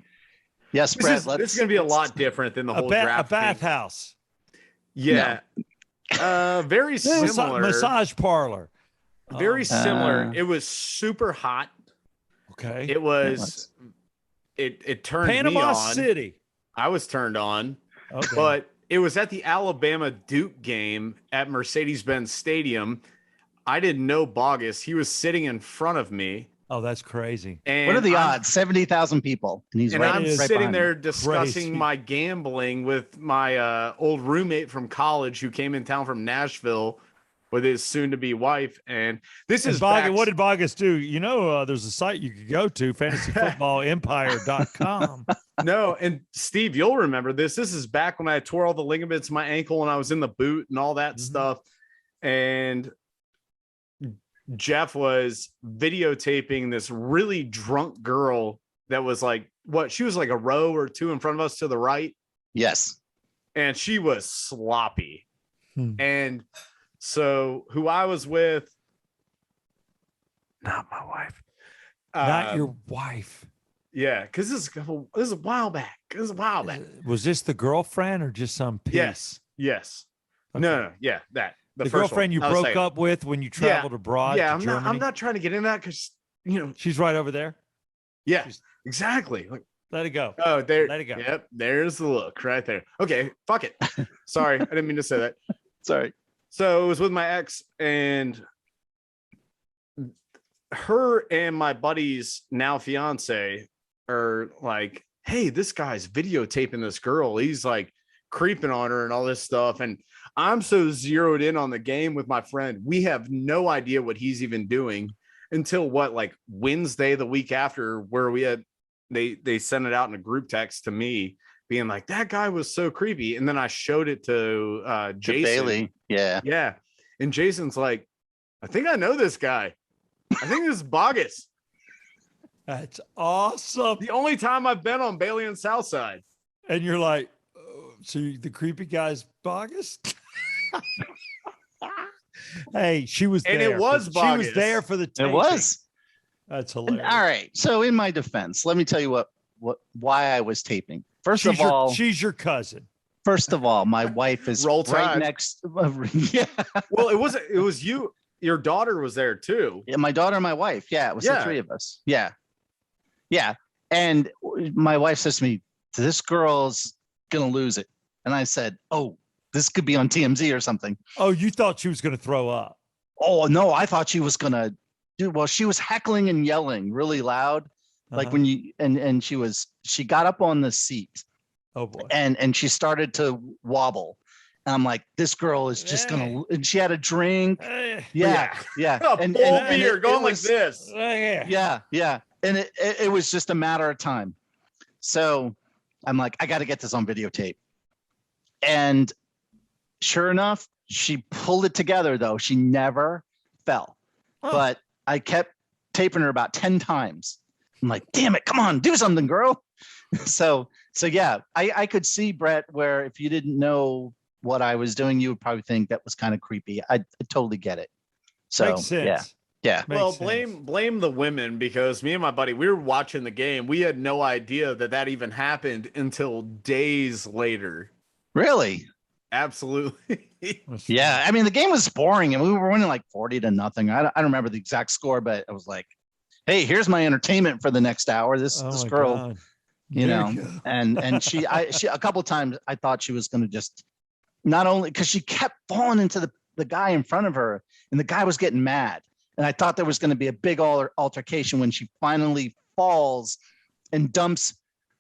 Yes, Brett. This is going to be a lot different than the whole draft. A bathhouse. Yeah. Very similar. Massage parlor. Very similar. It was super hot. Okay. It was. It turned Panama me on. City. I was turned on. Okay. But it was at the Alabama Duke game at Mercedes-Benz Stadium. I didn't know Boggis. He was sitting in front of me. Oh, that's crazy. And what are the odds? 70,000 people. And I'm sitting there me. discussing Crazy. my gambling with my old roommate from college who came in town from Nashville with his soon-to-be wife. And this is Boggis, what did Boggis do? You know, there's a site you could go to, fantasyfootballempire.com. No, and Steve, you'll remember this. This is back when I tore all the ligaments in my ankle and I was in the boot and all that stuff. And Jeff was videotaping this really drunk girl that was like, she was like a row or two in front of us to the right. Yes. And she was sloppy. And so who I was with, not my wife. Not your wife. Yeah, because this is a while back. Was this the girlfriend or just some piece? Yes. Okay. No, yeah, that. The girlfriend you broke up with when you traveled abroad. Yeah, to Germany? I'm not trying to get into that because she's right over there. Yeah, exactly. Like, let it go. Oh, there. Let it go. Yep, there's the look right there. Okay, fuck it. Sorry, I didn't mean to say that. Sorry. So it was with my ex, and her and my buddy's now fiance are like, "Hey, this guy's videotaping this girl. He's like creeping on her and all this stuff." And I'm so zeroed in on the game with my friend. We have no idea what he's even doing until like Wednesday, the week after, where we had they sent it out in a group text to me being like, that guy was so creepy. And then I showed it to Jason. Bailey. Yeah. Yeah. And Jason's like, I think I know this guy. I think this is Boggis. That's awesome. The only time I've been on Bailey and Southside. And you're like, oh, so the creepy guy's Boggis? Hey, she was there. And it was Boggis. She was there for the taping. It was. That's hilarious. All right. So in my defense, let me tell you why I was taping. First of all, she's your cousin. First of all, my wife is Roll right Tide. next. Yeah. Well, it was you. Your daughter was there too. Yeah, my daughter and my wife. Yeah, it was the three of us. Yeah. Yeah. And my wife says to me, this girl's going to lose it. And I said, oh, this could be on TMZ or something. Oh, you thought she was going to throw up. Oh, no, I thought she was going to do, well, she was heckling and yelling really loud. Like when you, and she got up on the seat. Oh boy. And she started to wobble. And I'm like, this girl is just going to, and she had a drink. Yeah. And beer going like this. Yeah. And it was just a matter of time. So I'm like, I got to get this on videotape. And sure enough, she pulled it together though. She never fell, but I kept taping her about 10 times. I'm like, damn it, come on, do something, girl. So yeah, I could see, Brett, where if you didn't know what I was doing, you would probably think that was kind of creepy. I totally get it. So makes sense. Yeah. Well, blame the women, because me and my buddy, we were watching the game. We had no idea that even happened until days later. Really? Absolutely. Yeah. I mean, the game was boring and we were winning like 40-0. I don't remember the exact score, but I was like, hey, here's my entertainment for the next hour. This girl, God. you know, and she a couple of times I thought she was going to just, not only because she kept falling into the guy in front of her and the guy was getting mad. And I thought there was going to be a big altercation when she finally falls and dumps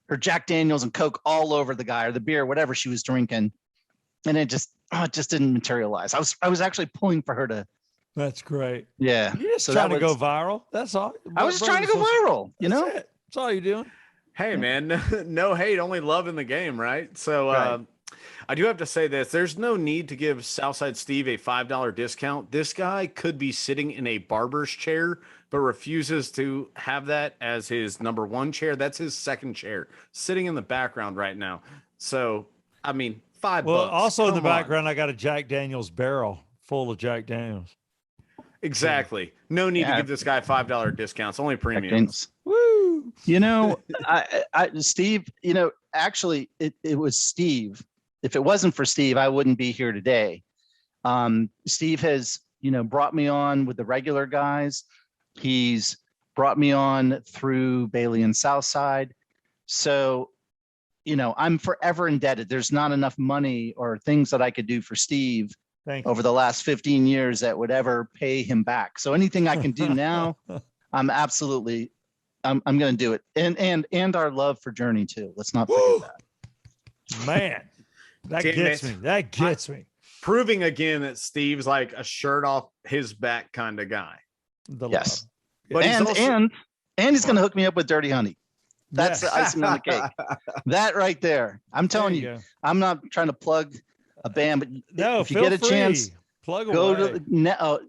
her Jack Daniels and Coke all over the guy, or the beer, whatever she was drinking. And it just didn't materialize. I was actually pulling for her to. That's great. Yeah. You're just trying to go viral. That's all. I was just trying to go viral, you know? That's all you're doing. Hey, man, no hate, only love in the game, right? So I do have to say this. There's no need to give Southside Steve a $5 discount. This guy could be sitting in a barber's chair, but refuses to have that as his number one chair. That's his second chair, sitting in the background right now. So, I mean, $5. Well, also in the Come on. background, I got a Jack Daniels barrel full of Jack Daniels. Exactly. No need to give this guy a $5 discount. It's only premiums. Woo! You know, Steve, you know, actually it was Steve. If it wasn't for Steve, I wouldn't be here today. Steve has, you know, brought me on with the regular guys. He's brought me on through Bailey and Southside. So, you know, I'm forever indebted. There's not enough money or things that I could do for Steve over the last 15 years that would ever pay him back. So anything I can do now, I'm going to do it. And our love for Journey too. Let's not forget that. Man, that gets me. That gets me. Proving again that Steve's like a shirt off his back kind of guy. Yes. But and he's going to hook me up with Dirty Honey. That's Yes. the icing on the cake. That right there. I'm telling you, go. I'm not trying to plug a band, but No, if you get a chance, plug go away. to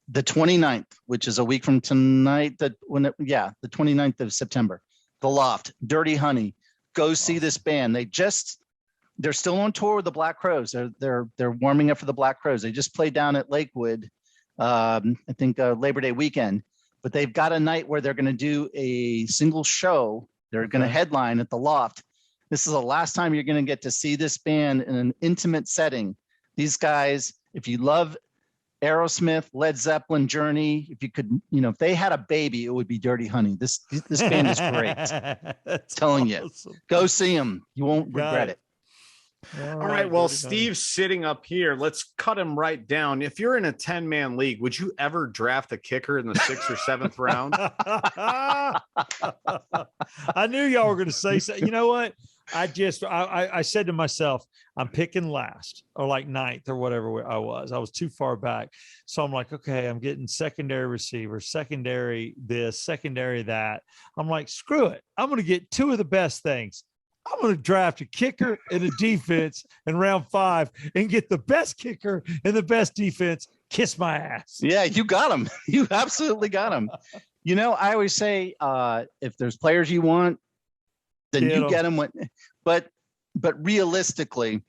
the 29th, which is a week from tonight. The 29th of September. The Loft, Dirty Honey. Go see this band. They're still on tour with the Black Crows. They're warming up for the Black Crows. They just played down at Lakewood, I think Labor Day weekend. But they've got a night where they're going to do a single show. They're going to headline at the Loft. This is the last time you're going to get to see this band in an intimate setting. These guys, if you love Aerosmith, Led Zeppelin, Journey, if you could, you know, if they had a baby, it would be Dirty Honey. This band is great. That's Telling you, awesome. go see them. You won't Got regret it. it. All right. Well, Dirty Honey. Steve's sitting up here. Let's cut him right down. If you're in a 10-man league, would you ever draft a kicker in the 6th or 7th round? I knew y'all were going to say so. You know what? I said to myself, I'm picking last or like 9th or whatever I was too far back. So I'm like, okay, I'm getting secondary receiver, secondary this, secondary that. I'm like, screw it. I'm going to get 2 of the best things. I'm going to draft a kicker and a defense in round 5 and get the best kicker and the best defense. Kiss my ass. Yeah, you got them. You absolutely got them. You know, I always say, if there's players you want, then you get them. But realistically,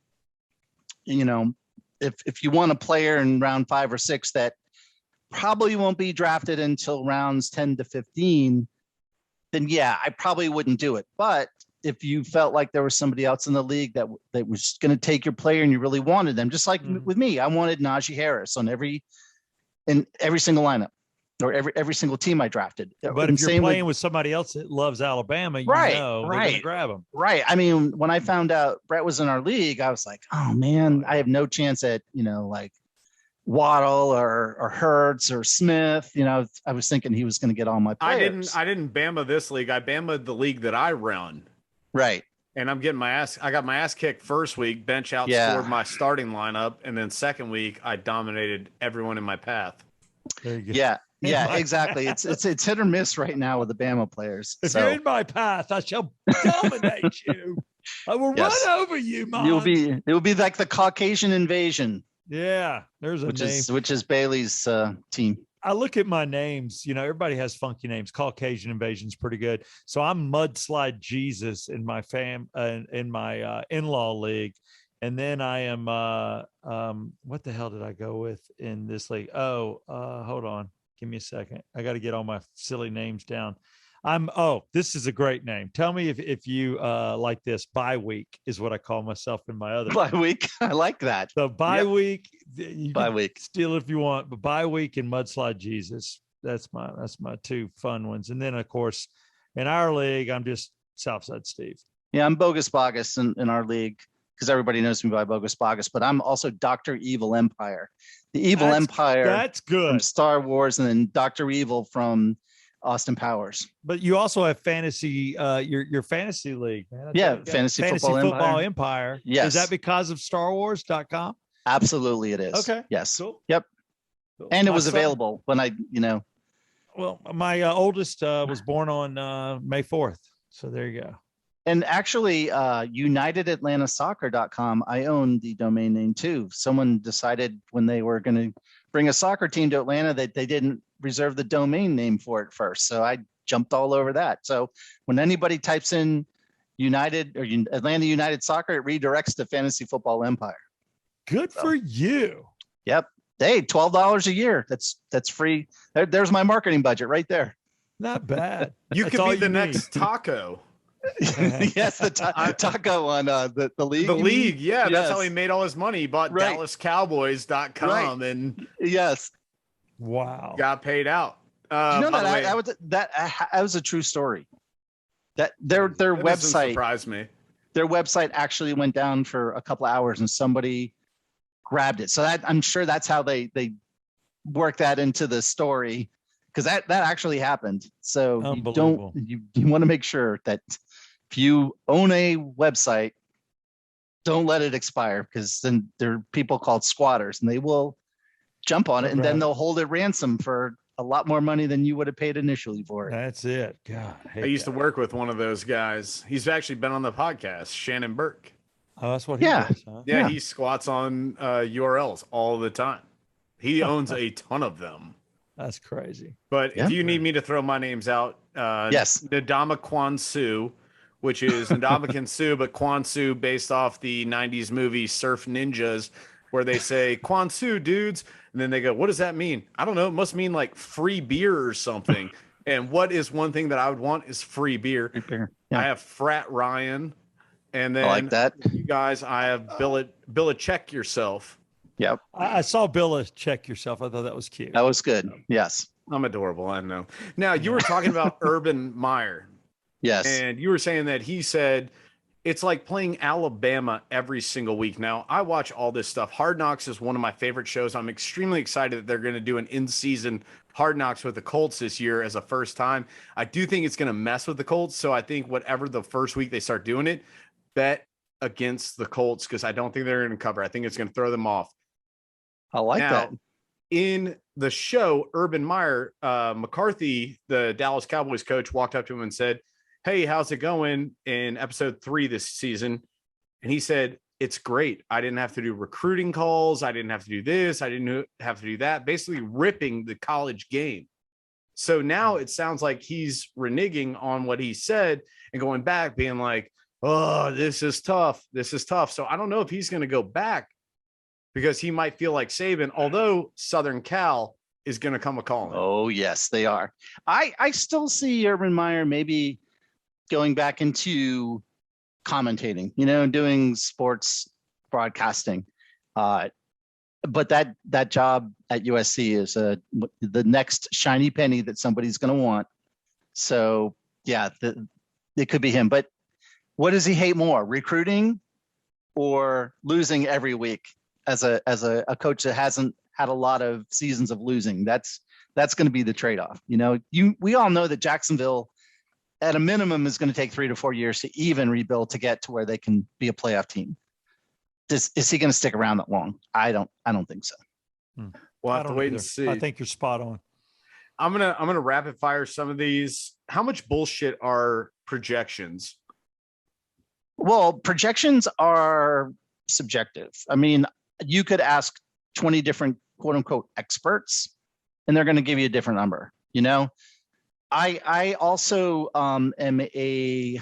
you know, if you want a player in round 5 or 6 that probably won't be drafted until rounds 10 to 15, then yeah, I probably wouldn't do it. But if you felt like there was somebody else in the league that was going to take your player and you really wanted them, just like with me, I wanted Najee Harris on every single lineup or every single team I drafted. But if you're playing with somebody else that loves Alabama, you know they're going to grab them. Right. I mean, when I found out Brett was in our league, I was like, oh man, I have no chance at, you know, like Waddle or Hurts or Smith. You know, I was thinking he was going to get all my players. I didn't Bama this league. I Bama'd the league that I run. Right. And I'm getting I got my ass kicked first week, bench outscored my starting lineup. And then second week, I dominated everyone in my path. There you go. Yeah. Yeah, exactly. It's hit or miss right now with the Bama players. If you're in my path, I shall dominate you. I will run over you, man. It will be like the Caucasian invasion. Yeah, there's a name. Which is Bailey's team. I look at my names, you know, everybody has funky names. Caucasian invasion's pretty good. So I'm Mudslide Jesus in my in-law league. And then I am what the hell did I go with in this league? Hold on. Give me a second. I got to get all my silly names down. This is a great name. Tell me if you like this. Bye week is what I call myself in my other. Bye week. I like that. So bye week. Bye week. Steal if you want, but bye week and Mudslide Jesus. That's my 2 fun ones. And then of course, in our league, I'm just Southside Steve. Yeah, I'm Bogus Boggis in our league because everybody knows me by Bogus Boggis, but I'm also Dr. Evil Empire. The Evil Empire. That's good. From Star Wars, and then Dr. Evil from Austin Powers. But you also have fantasy, your fantasy league, man. Fantasy Football Empire. Yes. Is that because of StarWars.com? Absolutely, it is. Okay. Yes. Cool. Yep. Cool. And it was available when Well, my oldest was born on May 4th. So there you go. And actually, UnitedAtlantaSoccer.com, I own the domain name too. Someone decided when they were going to bring a soccer team to Atlanta that they didn't reserve the domain name for it first. So I jumped all over that. So when anybody types in United or Atlanta United Soccer, it redirects to Fantasy Football Empire. Good for you. Yep. Hey, $12 a year. That's free. There's my marketing budget right there. Not bad. You That's could all be the you next taco. Yes, the taco on the league. The league, yeah, that's how Yes. he made all his money. He bought Right. DallasCowboys.com and Yes. Wow. got paid out. Do you know by the way, that was a true story. That their that doesn't website surprise me. their website actually went down for a couple of hours and somebody grabbed it. So I'm sure that's how they work that into the story, because that actually happened. So Unbelievable. you want to make sure that if you own a website, don't let it expire, because then there are people called squatters and they will jump on it and then Right. they'll hold it ransom for a lot more money than you would have paid initially for it. That's it. God. I used to work with one of those guys. He's actually been on the podcast, Shannon Burke. Oh, that's what he Yeah. does, huh? Yeah, Yeah. he squats on URLs all the time. He owns a ton of them. That's crazy. But Yeah. if you need me to throw my names out, Yes. Ndama Kwansu, which is Ndamukong Suh, but Kwansu based off the 90s movie Surf Ninjas, where they say, Kwansu, dudes. And then they go, what does that mean? I don't know. It must mean like free beer or something. And what is one thing that I would want is free beer. Yeah. I have Frat Ryan. And then I like that. you guys, I have Billa Check Yourself. Yep. I saw Bill check yourself. I thought that was cute. That was good. Yes. I'm adorable. I know. Now, you were talking about Urban Meyer. Yes. And you were saying that he said it's like playing Alabama every single week. Now, I watch all this stuff. Hard Knocks is one of my favorite shows. I'm extremely excited that they're going to do an in-season Hard Knocks with the Colts this year as a first time. I do think it's going to mess with the Colts. So I think whatever the first week they start doing it, bet against the Colts, because I don't think they're going to cover. I think it's going to throw them off. I like Now, that. in the show, Urban Meyer, McCarthy, the Dallas Cowboys coach, walked up to him and said, hey, how's it going in episode 3 this season? And he said, it's great. I didn't have to do recruiting calls. I didn't have to do this. I didn't have to do that. Basically ripping the college game. So now it sounds like he's reneging on what he said and going back being like, oh, this is tough. This is tough. So I don't know if he's going to go back, because he might feel like Saban, although Southern Cal is going to come a calling. Oh, yes, they are. I still see Urban Meyer maybe going back into commentating, doing sports broadcasting. But that job at USC is the next shiny penny that somebody's going to want. So, yeah, it could be him. But what does he hate more, recruiting or losing every week? As a coach that hasn't had a lot of seasons of losing, that's going to be the trade-off. We all know that Jacksonville at a minimum is going to take 3 to 4 years to even rebuild to get to where they can be a playoff team. Is he going to stick around that long? I don't think so. We'll I have to don't wait either. and see. I think you're spot on. I'm gonna rapid fire some of these. How much bullshit are projections? Well, projections are subjective. I mean, you could ask 20 different quote unquote experts and they're going to give you a different number. I also am a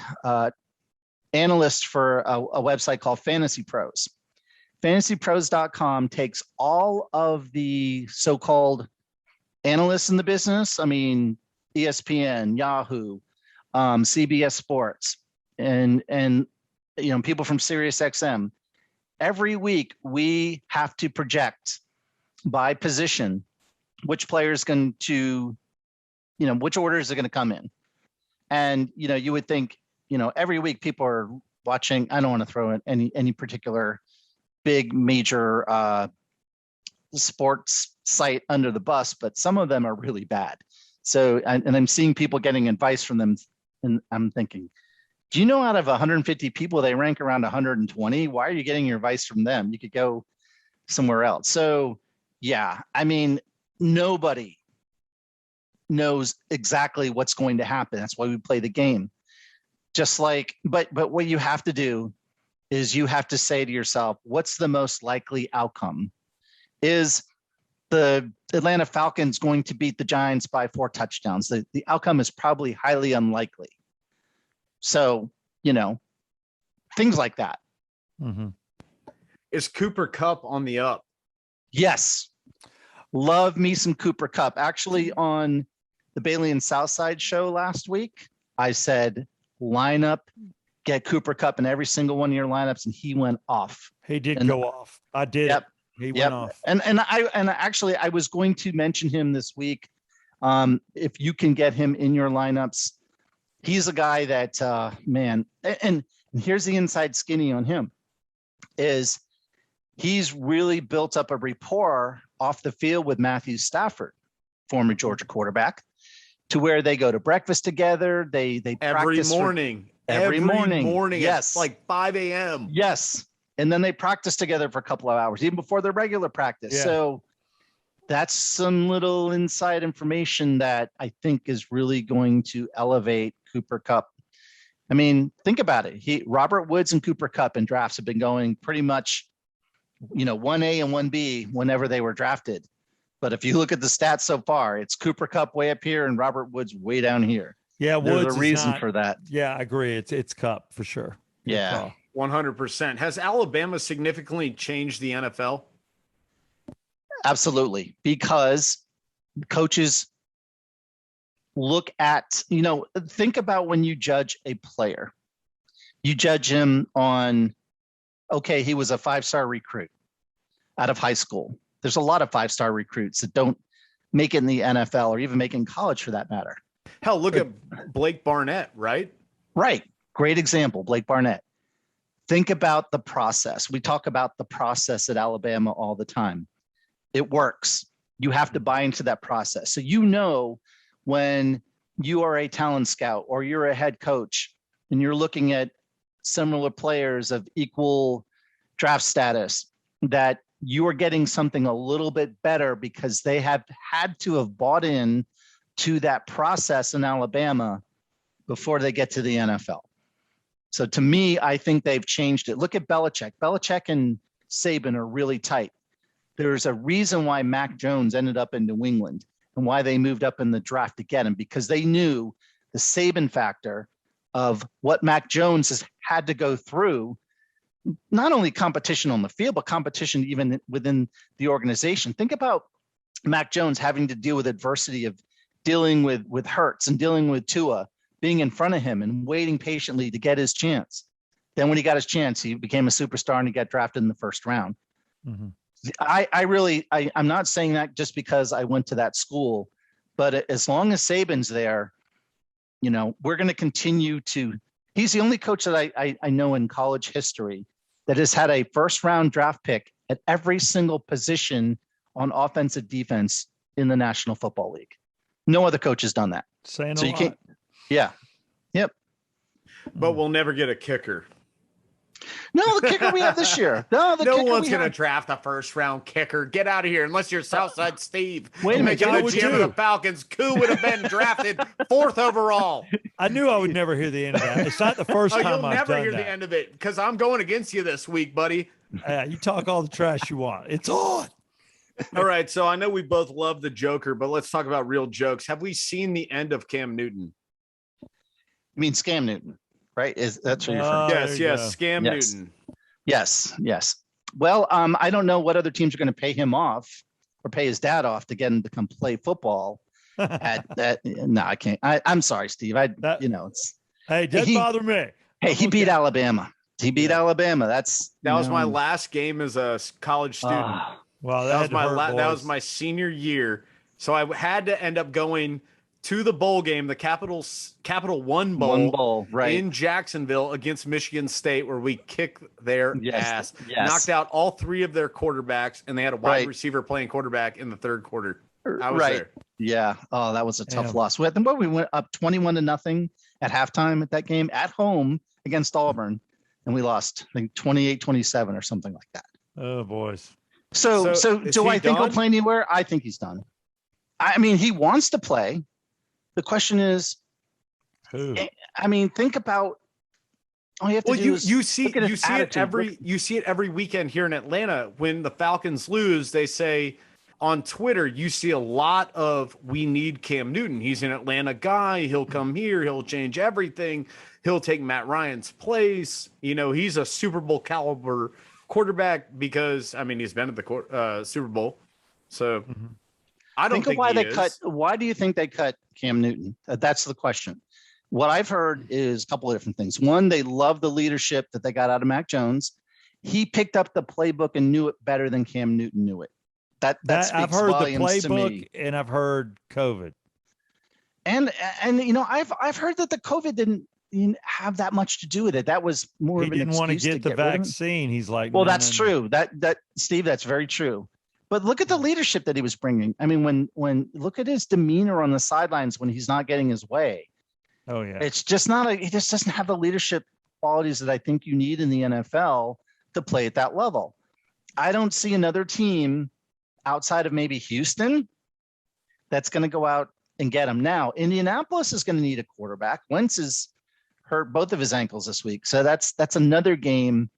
analyst for a website called Fantasy Pros. FantasyPros.com takes all of the so-called analysts in the business. I mean, ESPN, Yahoo, CBS Sports, and people from SiriusXM. Every week, we have to project by position which players going to, which orders are going to come in. And, you would think, every week people are watching. I don't want to throw in any particular big major sports site under the bus, but some of them are really bad. So, and I'm seeing people getting advice from them. And I'm thinking, do you know out of 150 people, they rank around 120? Why are you getting your advice from them? You could go somewhere else. So, yeah, I mean, nobody knows exactly what's going to happen. That's why we play the game. Just like, but what you have to do is you have to say to yourself, what's the most likely outcome? Is the Atlanta Falcons going to beat the Giants by 4 touchdowns? The outcome is probably highly unlikely. So, things like that. Mm-hmm. Is Cooper Kupp on the up? Yes. Love me some Cooper Kupp. Actually, on the Bailey and Southside show last week, I said, lineup, get Cooper Kupp in every single one of your lineups, and he went off. He did go off. I did. Yep. He went off. And actually I was going to mention him this week. If you can get him in your lineups, he's a guy that man, and here's the inside skinny on him, is he's really built up a rapport off the field with Matthew Stafford, former Georgia quarterback, to where they go to breakfast together. They every practice morning. Every morning. Yes. Like 5 a.m. Yes. And then they practice together for a couple of hours, even before their regular practice. Yeah. So that's some little inside information that I think is really going to elevate Cooper Kupp. I mean, think about it. Robert Woods and Cooper Kupp in drafts have been going pretty much, 1A and 1B whenever they were drafted. But if you look at the stats so far, it's Cooper Kupp way up here and Robert Woods way down here. Yeah, Woods. There's a reason for that. Yeah, I agree. It's Kupp for sure. Yeah. 100%. Has Alabama significantly changed the NFL? Absolutely. Because coaches look at, think about when you judge a player. You judge him on, okay, he was a 5-star recruit out of high school. There's a lot of 5-star recruits that don't make it in the NFL or even make it in college for that matter. Hell, look at Blake Barnett, right? Right. Great example, Blake Barnett. Think about the process. We talk about the process at Alabama all the time. It works. You have to buy into that process. So when you are a talent scout or you're a head coach and you're looking at similar players of equal draft status, that you are getting something a little bit better because they have had to have bought in to that process in Alabama before they get to the NFL. So to me, I think they've changed it. Look at Belichick. Belichick and Saban are really tight. There's a reason why Mac Jones ended up in New England and why they moved up in the draft to get him, because they knew the Saban factor of what Mac Jones has had to go through, not only competition on the field, but competition even within the organization. Think about Mac Jones having to deal with adversity of dealing with Hurts and dealing with Tua being in front of him and waiting patiently to get his chance. Then when he got his chance, he became a superstar and he got drafted in the first round. Mm-hmm. I'm not saying that just because I went to that school, but as long as Saban's there, we're going to continue to. He's the only coach that I know in college history that has had a first round draft pick at every single position on offense and defense in the National Football League. No other coach has done that. Saying so a you lot. can't. Yeah. Yep. But we'll never get a kicker. No, the kicker we have this year. No one's going to draft a first-round kicker. Get out of here, unless you're Southside Steve. Wait a minute, the GM of the Falcons. Koo would have been drafted 4th overall. I knew I would never hear the end of that. It's not the first time you'll I've never done hear that. the end of it because I'm going against you this week, buddy. You talk all the trash you want. It's on. All right, so I know we both love the Joker, but let's talk about real jokes. Have we seen the end of Cam Newton? You mean Scam Newton, right? That's what you're yes, Scam Newton. Yes. Well, I don't know what other teams are going to pay him off or pay his dad off to get him to come play football. No, I can't. I'm sorry, Steve. Hey, it doesn't bother me. Hey, he beat Alabama. He beat Alabama. That was my last game as a college student. Wow, that was my senior year. So I had to end up going to the bowl game, the Capital One Bowl, right, in Jacksonville against Michigan State, where we kicked their ass, knocked out all 3 of their quarterbacks, and they had a wide receiver playing quarterback in the 3rd quarter. I was there. Yeah. Oh, that was a tough loss. We went up 21-0 at halftime at that game at home against Auburn, and we lost, I think 28-27 or something like that. Oh, boys. So do I think he'll play anywhere? I think he's done. I mean, he wants to play. The question is, who? I mean, think about All you have to Well, do is you see look at his attitude. you see it every weekend here in Atlanta. When the Falcons lose, they say on Twitter, you see a lot of "we need Cam Newton. He's an Atlanta guy. He'll come here. He'll change everything. He'll take Matt Ryan's place. You know, he's a Super Bowl caliber quarterback because I mean he's been at the Super Bowl. So I don't think why he they is. cut. Why do you think they cut Cam Newton? That's the question. What I've heard is a couple of different things. One, they love the leadership that they got out of Mac Jones. He picked up the playbook and knew it better than Cam Newton knew it. That speaks I've heard the volumes to me. playbook, and I've heard COVID. And you know, I've heard that the COVID didn't have that much to do with it. That was more He of an didn't want to excuse get the rid of him. vaccine. He's like, Well, "No, that's no, no." true. That Steve, that's very true. But look at the leadership that he was bringing. I mean, when look at his demeanor on the sidelines when he's not getting his way. Oh yeah. It's just he just doesn't have the leadership qualities that I think you need in the NFL to play at that level. I don't see another team outside of maybe Houston that's going to go out and get him. Now, Indianapolis is going to need a quarterback. Wentz is hurt both of his ankles this week. So that's another game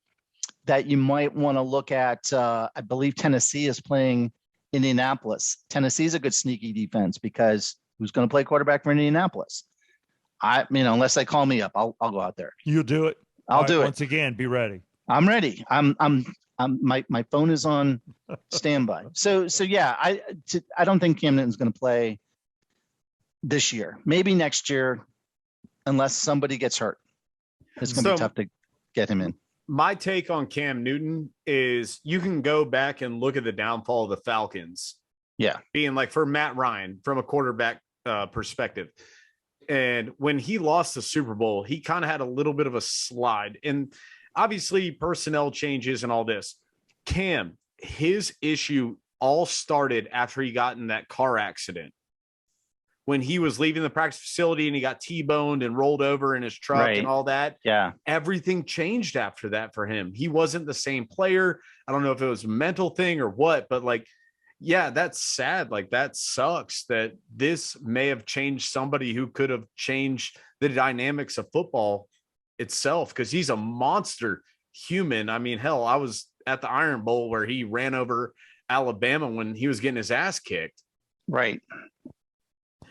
that you might want to look at. I believe Tennessee is playing Indianapolis. Tennessee is a good sneaky defense because who's going to play quarterback for Indianapolis? Unless they call me up, I'll go out there. You'll do it. I'll do it. Once again, be ready. I'm ready. My phone is on standby. So yeah, I don't think Cam Newton's going to play this year. Maybe next year, unless somebody gets hurt. It's going to be tough to get him in. My take on Cam Newton is you can go back and look at the downfall of the Falcons. Yeah. Being like for Matt Ryan from a quarterback perspective. And when he lost the Super Bowl, he kind of had a little bit of a slide. And obviously personnel changes and all this. Cam, his issue all started after he got in that car accident. When he was leaving the practice facility and he got T-boned and rolled over in his truck and all that. Yeah. Everything changed after that for him. He wasn't the same player. I don't know if it was a mental thing or what, but like, yeah, that's sad. Like that sucks that this may have changed somebody who could have changed the dynamics of football itself because he's a monster human. I mean, hell, I was at the Iron Bowl where he ran over Alabama when he was getting his ass kicked. Right.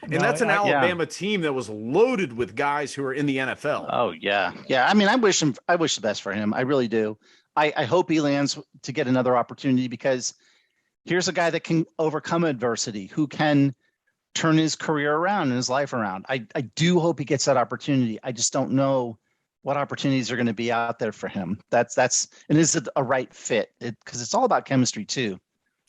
And that's an Alabama team that was loaded with guys who are in the NFL. Oh yeah. Yeah. I mean, I wish the best for him. I really do. I hope he lands to get another opportunity because here's a guy that can overcome adversity, who can turn his career around and his life around. I do hope he gets that opportunity. I just don't know what opportunities are going to be out there for him. And is it a right fit? Because it's all about chemistry too.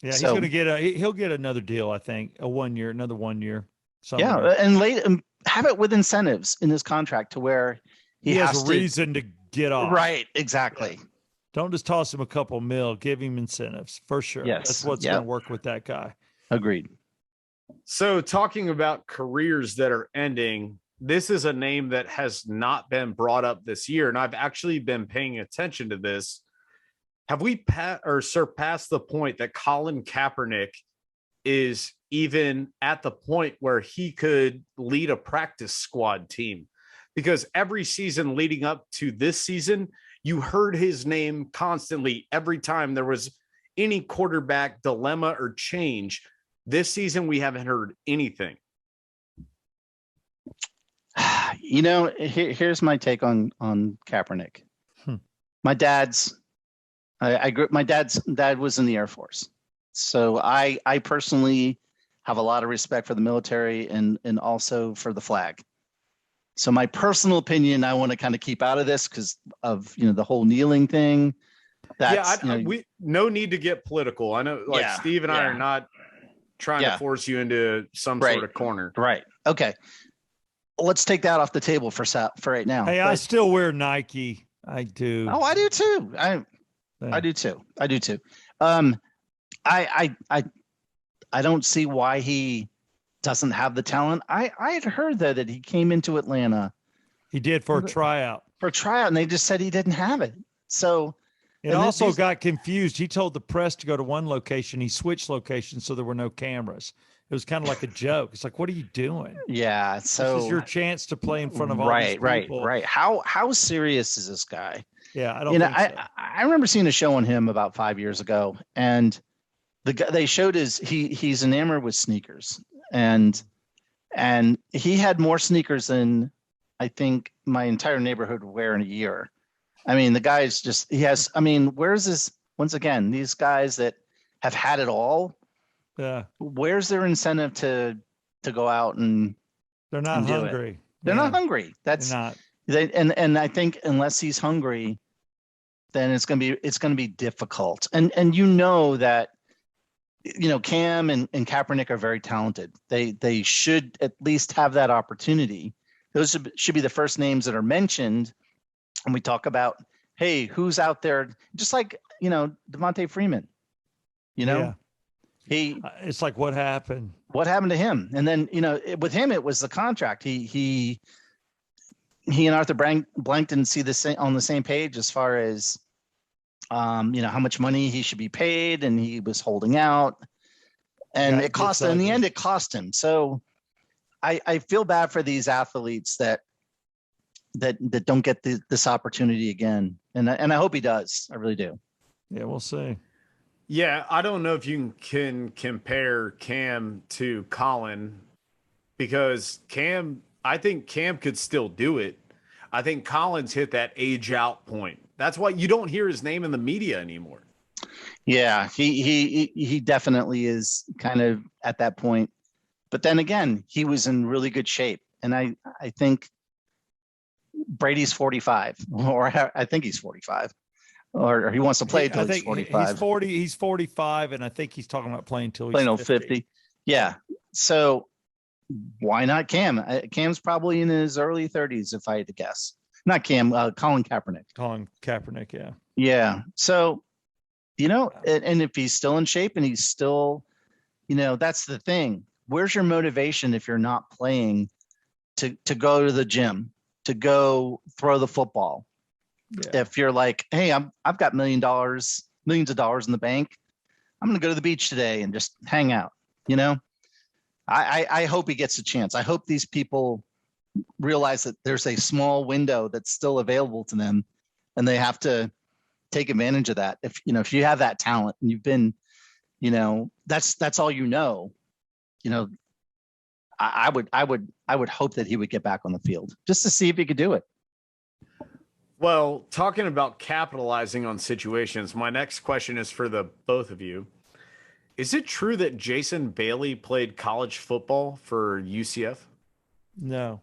Yeah, he's going to he'll get another deal, I think, another 1 year. Somewhere. Yeah, and have it with incentives in his contract to where he has a reason to get off. Right, exactly. Yeah. Don't just toss him a couple mil. Give him incentives for sure. Yes, that's what's going to work with that guy. Agreed. So talking about careers that are ending, this is a name that has not been brought up this year, and I've actually been paying attention to this. Have we surpassed the point that Colin Kaepernick is even at the point where he could lead a practice squad team? Because every season leading up to this season, you heard his name constantly every time there was any quarterback dilemma or change. This season, we haven't heard anything. You know, here's my take on Kaepernick. My dad's dad was in the Air Force. So I personally have a lot of respect for the military and also for the flag. So my personal opinion, I want to kind of keep out of this because of, the whole kneeling thing. We no need to get political. I know Steve and I are not trying to force you into some sort of corner. Right. Okay. Let's take that off the table for right now. Hey, I still wear Nike. I do. Oh, I do too. I do too. I don't see why he doesn't have the talent. I had heard that he came into Atlanta. He did for a tryout. And they just said he didn't have it. So it also got confused. He told the press to go to one location. He switched locations so there were no cameras. It was kind of like a joke. It's like, what are you doing? Yeah. So This is your chance to play in front of all these people. Right. How serious is this guy? Yeah, I don't think so. I remember seeing a show on him about 5 years ago, and the guy they showed he's enamored with sneakers, and he had more sneakers than I think my entire neighborhood would wear in a year. I mean, the guy's just where's this? Once again, these guys that have had it all. Yeah. Where's their incentive to go out and they're not hungry. They're not hungry. That's not. And I think unless he's hungry, then it's gonna be difficult. And that Cam and Kaepernick are very talented. They should at least have that opportunity. Those should be the first names that are mentioned when we talk about, hey, who's out there? Just like Devontae Freeman. Yeah. It's like, what happened? What happened to him? And then, with him, it was the contract. He and Arthur Blank didn't see on the same page as far as, how much money he should be paid, and he was holding out, and it cost. In the end, it cost him. So, I feel bad for these athletes that don't get this opportunity again, and I hope he does. I really do. Yeah, we'll see. Yeah, I don't know if you can compare Cam to Colin, because I think Cam could still do it. I think Colin's hit that age out point. That's why you don't hear his name in the media anymore. Yeah, he definitely is kind of at that point. But then again, he was in really good shape. And I think Brady's 45, or I think he's 45. Or he wants to play until he's 45. He's 45, and I think he's talking about playing until he's 50. Yeah. So why not Cam? Cam's probably in his early 30s, if I had to guess. Not Cam, Colin Kaepernick. Colin Kaepernick, yeah. Yeah. So, and if he's still in shape and he's still, that's the thing. Where's your motivation if you're not playing to go to the gym, to go throw the football? Yeah. If you're like, hey, I've got millions of dollars in the bank, I'm going to go to the beach today and just hang out. I hope he gets a chance. I hope these people realize that there's a small window that's still available to them, and they have to take advantage of that. If you have that talent and you've been, that's all I would hope that he would get back on the field just to see if he could do it. Well, talking about capitalizing on situations, my next question is for the both of you. Is it true that Jason Bailey played college football for UCF? No.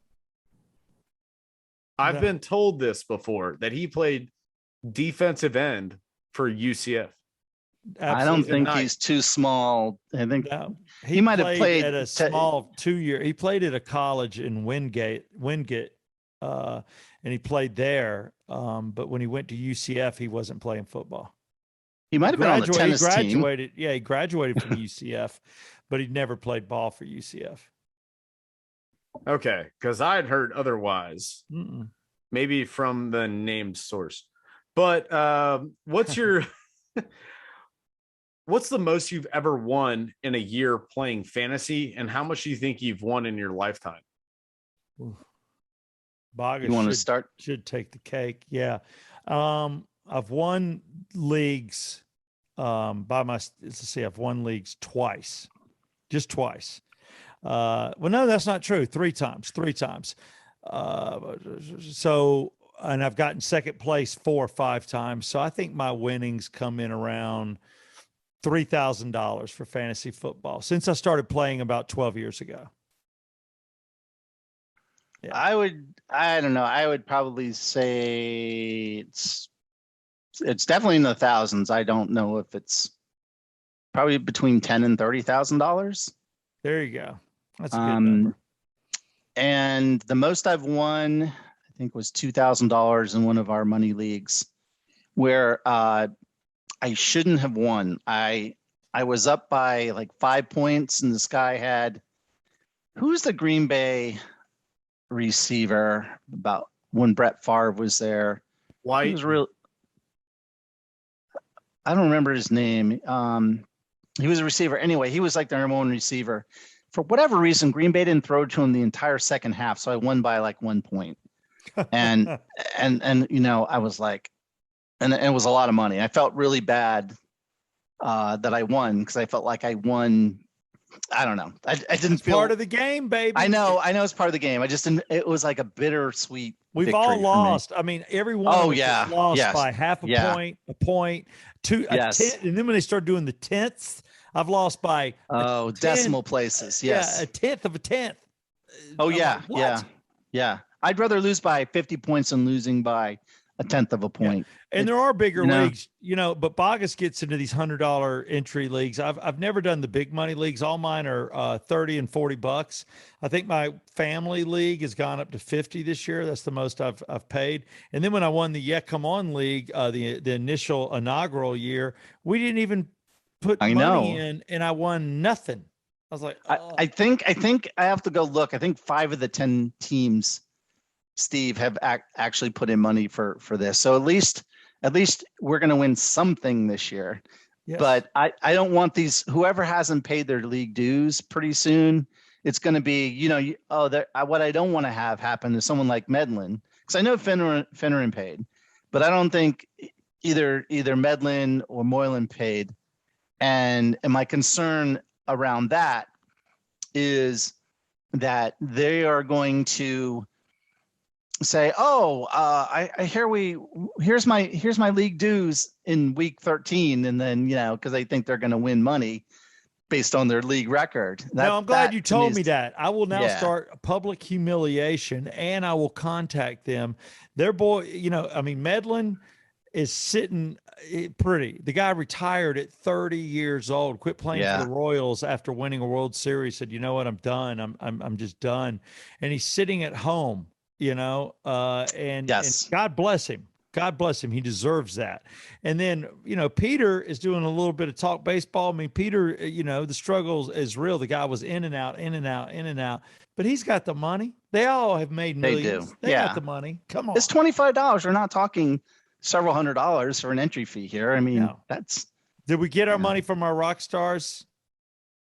I've been told this before, that he played defensive end for UCF. Absolutely. I don't think he's too small. I think he might have played at a small 2-year. He played at a college in Wingate, and he played there. But when he went to UCF, he wasn't playing football. He might have been on the tennis team. Yeah, he graduated from UCF, but he'd never played ball for UCF. Okay, because I had heard otherwise. Maybe from the named source. But what's the most you've ever won in a year playing fantasy, and how much do you think you've won in your lifetime? Boggis should take the cake. Yeah. I've won leagues I've won leagues twice, just twice. Well, no, that's not true. Three times. And I've gotten second place 4 or 5 times. So I think my winnings come in around $3,000 for fantasy football since I started playing about 12 years ago. Yeah. I don't know. I would probably say it's definitely in the thousands. I don't know if it's probably between $10,000 and $30,000. There you go. That's a good number. And the most I've won, I think, was $2,000 in one of our money leagues, where I shouldn't have won. I was up by like 5 points, and this guy had, who's the Green Bay receiver about when Brett Favre was there? White. He was real. I don't remember his name. He was a receiver. Anyway, he was like the number one receiver. for whatever reason, Green Bay didn't throw to him the entire second half, so I won by like 1 point. And I was like, and it was a lot of money. I felt really bad that I won because I felt like I won. I don't know. I didn't It's feel part of the game, baby. I know it's part of the game. I just didn't. It was like a bittersweet. We've all lost. I mean, every one of us has lost by half a point, a point, two, a tenth, and then when they start doing the tenths, I've lost by decimal places. Yes, yeah, a tenth of a tenth. Oh yeah, yeah. I'd rather lose by 50 points than losing by a tenth of a point. And there are bigger leagues, but Boggis gets into these $100 entry leagues. I've never done the big money leagues. All mine are 30 and $40. I think my family league has gone up to 50 this year. That's the most I've paid. And then when I won the Yeah Come On League, the initial inaugural year, we didn't even put money in, and I won nothing. I was like, I think I have to go look. I think 5 of the 10 teams, Steve, have actually put in money for this. So at least we're going to win something this year. Yes. But I don't want whoever hasn't paid their league dues pretty soon. It's going to be, what I don't want to have happen is someone like Medlin, because I know Finneran paid, but I don't think either Medlin or Moylan paid. And my concern around that is that they are going to say, I here's my league dues in week 13, and then because they think they're going to win money based on their league record. I'm glad you told me that. I will now start a public humiliation, and I will contact them. Their boy, Medlin is sitting pretty. The guy retired at 30 years old, quit playing for the Royals after winning a World Series, said, you know what, I'm done. I'm just done. And he's sitting at home. And God bless him. God bless him. He deserves that. And then, Peter is doing a little bit of talk baseball. I mean, Peter, the struggle is real. The guy was in and out, but he's got the money. They all have made millions. They got the money. Come on. It's $25. We're not talking several $100s for an entry fee here. I mean, did we get our money from our rock stars?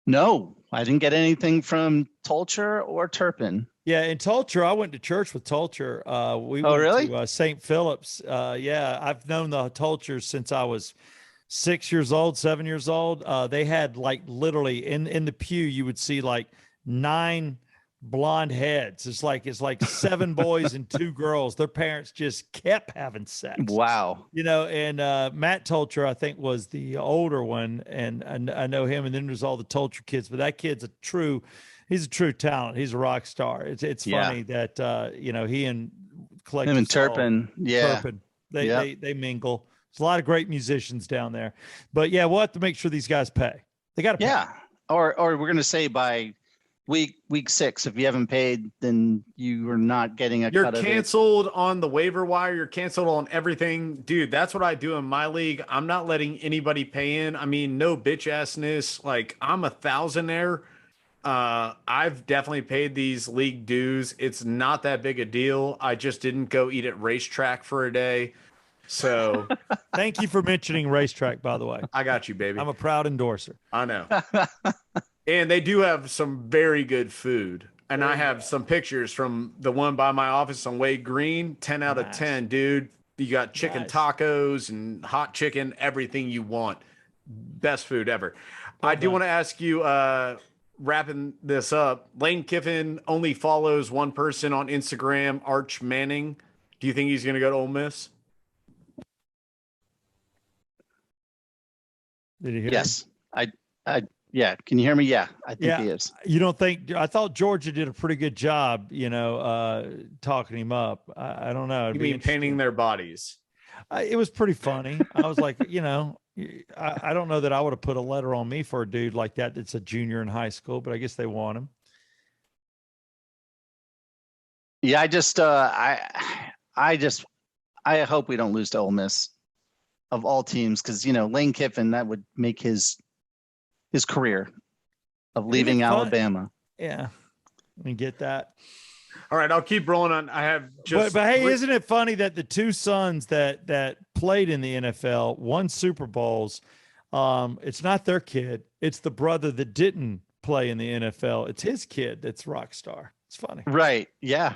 No, I didn't get anything from Tolcher or Turpin. Yeah, in Tolcher, I went to church with Tolcher. We went to St. Philip's. I've known the Tolchers since I was 6 years old, 7 years old. They had like literally in the pew, you would see like 9 blonde heads. It's like 7 boys and 2 girls. Their parents just kept having sex. Wow. And Matt Tolcher, I think, was the older one, and I know him. And then there's all the Tolcher kids, but that kid's he's a true talent. He's a rock star. It's funny that he and him and Turpin, Turpin, they mingle. There's a lot of great musicians down there, but we'll have to make sure these guys pay. They got to pay. Yeah, or we're gonna say by week 6, if you haven't paid, then you are not getting a cut of it. You're canceled on the waiver wire. You're canceled on everything, dude. That's what I do in my league. I'm not letting anybody pay in. I mean, no bitch assness. Like, I'm a thousandaire. I've definitely paid these league dues. It's not that big a deal. I just didn't go eat at Racetrack for a day. So thank you for mentioning Racetrack, by the way. I got you, baby. I'm a proud endorser. I know. And they do have some very good food. And I have some pictures from the one by my office on Wade Green. 10 out of 10, dude. You got chicken tacos and hot chicken, everything you want. Best food ever. I do want to ask you, wrapping this up, Lane Kiffin only follows one person on Instagram, Arch Manning. Do you think he's going to go to Ole Miss? Did you hear? Yes. Yeah. Can you hear me? Yeah, I think he is. You don't think? I thought Georgia did a pretty good job, talking him up. I don't know. You mean painting their bodies? It was pretty funny. I was like, I don't know that I would have put a letter on me for a dude like that that's a junior in high school, but I guess they want him. Yeah, I hope we don't lose to Ole Miss of all teams, because Lane Kiffin, that would make his career of leaving Alabama. Yeah, we get that. All right, I'll keep rolling on. I have just. But hey, isn't it funny that the 2 sons that played in the NFL won Super Bowls? It's not their kid; it's the brother that didn't play in the NFL. It's his kid that's rock star. It's funny. Right. Yeah.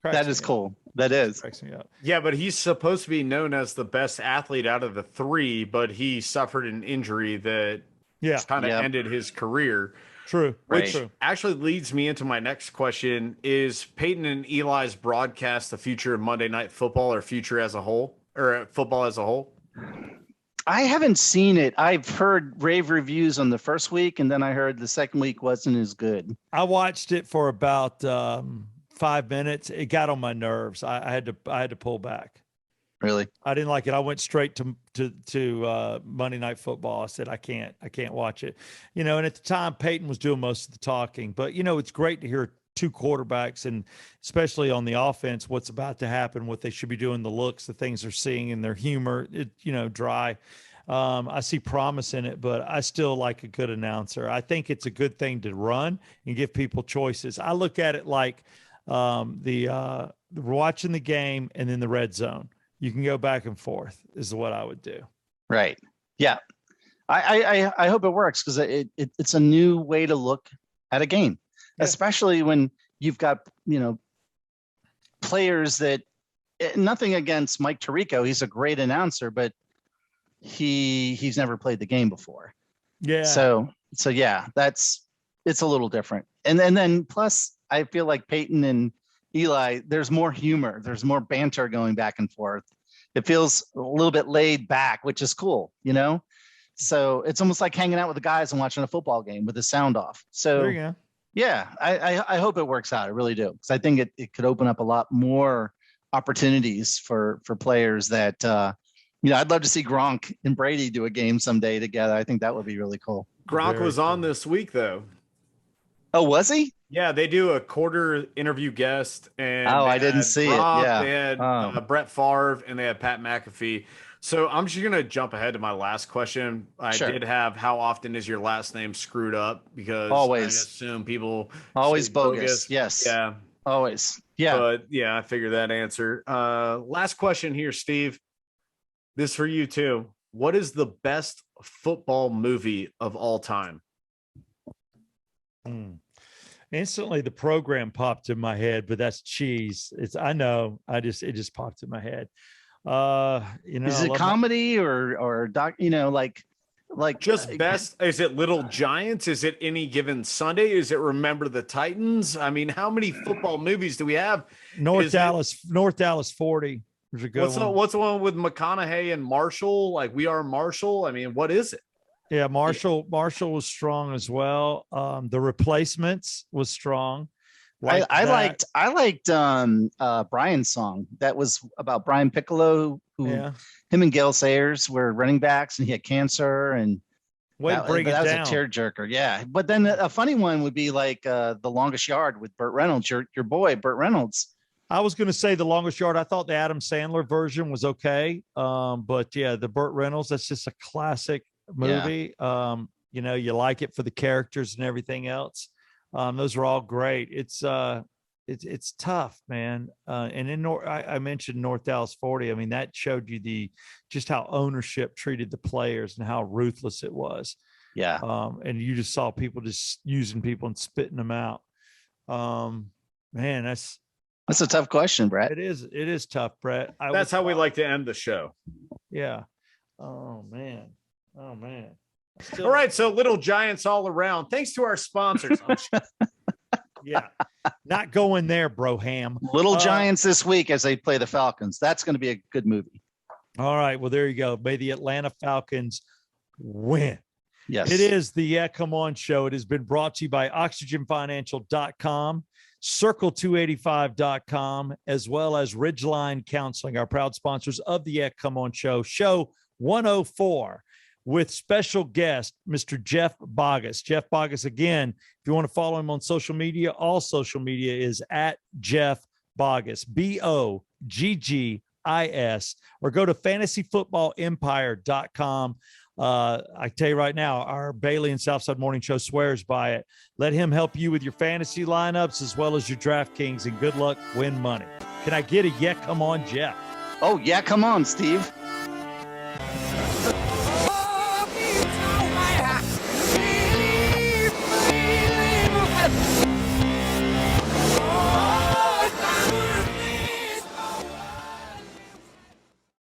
That is cool. That is. Cracks me up. Yeah, but he's supposed to be known as the best athlete out of the three, but he suffered an injury that kind of ended his career. True. Which True. actually leads me into my next question. Is Peyton and Eli's broadcast the future of Monday Night Football or future as a whole, or football as a whole? I haven't seen it. I've heard rave reviews on the first week, and then I heard the second week wasn't as good. I watched it for about 5 minutes. It got on my nerves. I had to pull back. Really? I didn't like it. I went straight to Monday Night Football. I said, I can't watch it. And at the time Peyton was doing most of the talking, but it's great to hear two quarterbacks, and especially on the offense, what's about to happen, what they should be doing, the looks, the things they're seeing, and their humor, dry. I see promise in it, but I still like a good announcer. I think it's a good thing to run and give people choices. I look at it like the watching the game and then the red zone. You can go back and forth is what I would do. Right. Yeah. I hope it works, because it's a new way to look at a game, especially when you've got, players that, nothing against Mike Tirico. He's a great announcer, but he's never played the game before. Yeah. So yeah, it's a little different. And then plus I feel like Peyton and Eli, there's more humor, there's more banter going back and forth. It feels a little bit laid back, which is cool, So it's almost like hanging out with the guys and watching a football game with the sound off. So there you go. Yeah, I hope it works out. I really do, because I think it could open up a lot more opportunities for players that I'd love to see Gronk and Brady do a game someday together. I think that would be really cool. Gronk was on this week, though. Oh, was he? Yeah, they do a quarter interview guest, and I didn't see Gronk, it. Yeah, they had Brett Favre, and they had Pat McAfee. So I'm just gonna jump ahead to my last question. I did have, how often is your last name screwed up? Because always. I assume people always bogus. Yes. Yeah. Always. Yeah. But yeah, I figured that answer. Last question here, Steve. This for you too. What is the best football movie of all time? Instantly the program popped in my head, but that's cheese. It just popped in my head. Is it comedy or doc, like just best? Is it Little Giants? Is it Any Given Sunday? Is it Remember the Titans? I mean, how many football movies do we have? North Dallas 40. There's a good one. What's the one with McConaughey and Marshall? Like We Are Marshall? I mean, what is it? Yeah, Marshall was strong as well. The Replacements was strong. I liked Brian's song that was about Brian Piccolo, who him and Gale Sayers were running backs, and he had cancer, and that was a tearjerker. Yeah, but then a funny one would be like The Longest Yard with Burt Reynolds, your boy Burt Reynolds. I was going to say The Longest Yard. I thought the Adam Sandler version was okay, but yeah, the Burt Reynolds, that's just a classic movie. You like it for the characters and everything else. Those are all great. It's tough, man. And I mentioned North Dallas 40. I mean, that showed you just how ownership treated the players and how ruthless it was. Yeah. And you just saw people just using people and spitting them out. Man, that's a tough question, Brett. It is tough, Brett. That's how we like to end the show. Yeah. Oh man. All right, so Little Giants all around. Thanks to our sponsors. Yeah, not going there, Broham. Little Giants this week as they play the Falcons. That's going to be a good movie. All right, well, there you go. May the Atlanta Falcons win. Yes. It is the Yeah Come On Show. It has been brought to you by OxygenFinancial.com, Circle285.com, as well as Ridgeline Counseling, our proud sponsors of the Yeah Come On Show, Show 104. With special guest, Mr. Jeff Boggis. Jeff Boggis, again, if you want to follow him on social media, all social media is at Jeff Boggis, Boggis, or go to fantasyfootballempire.com. I tell you right now, our Bailey and Southside Morning Show swears by it. Let him help you with your fantasy lineups as well as your DraftKings, and good luck, win money. Can I get a yeah, come on, Jeff? Oh, yeah, come on, Steve.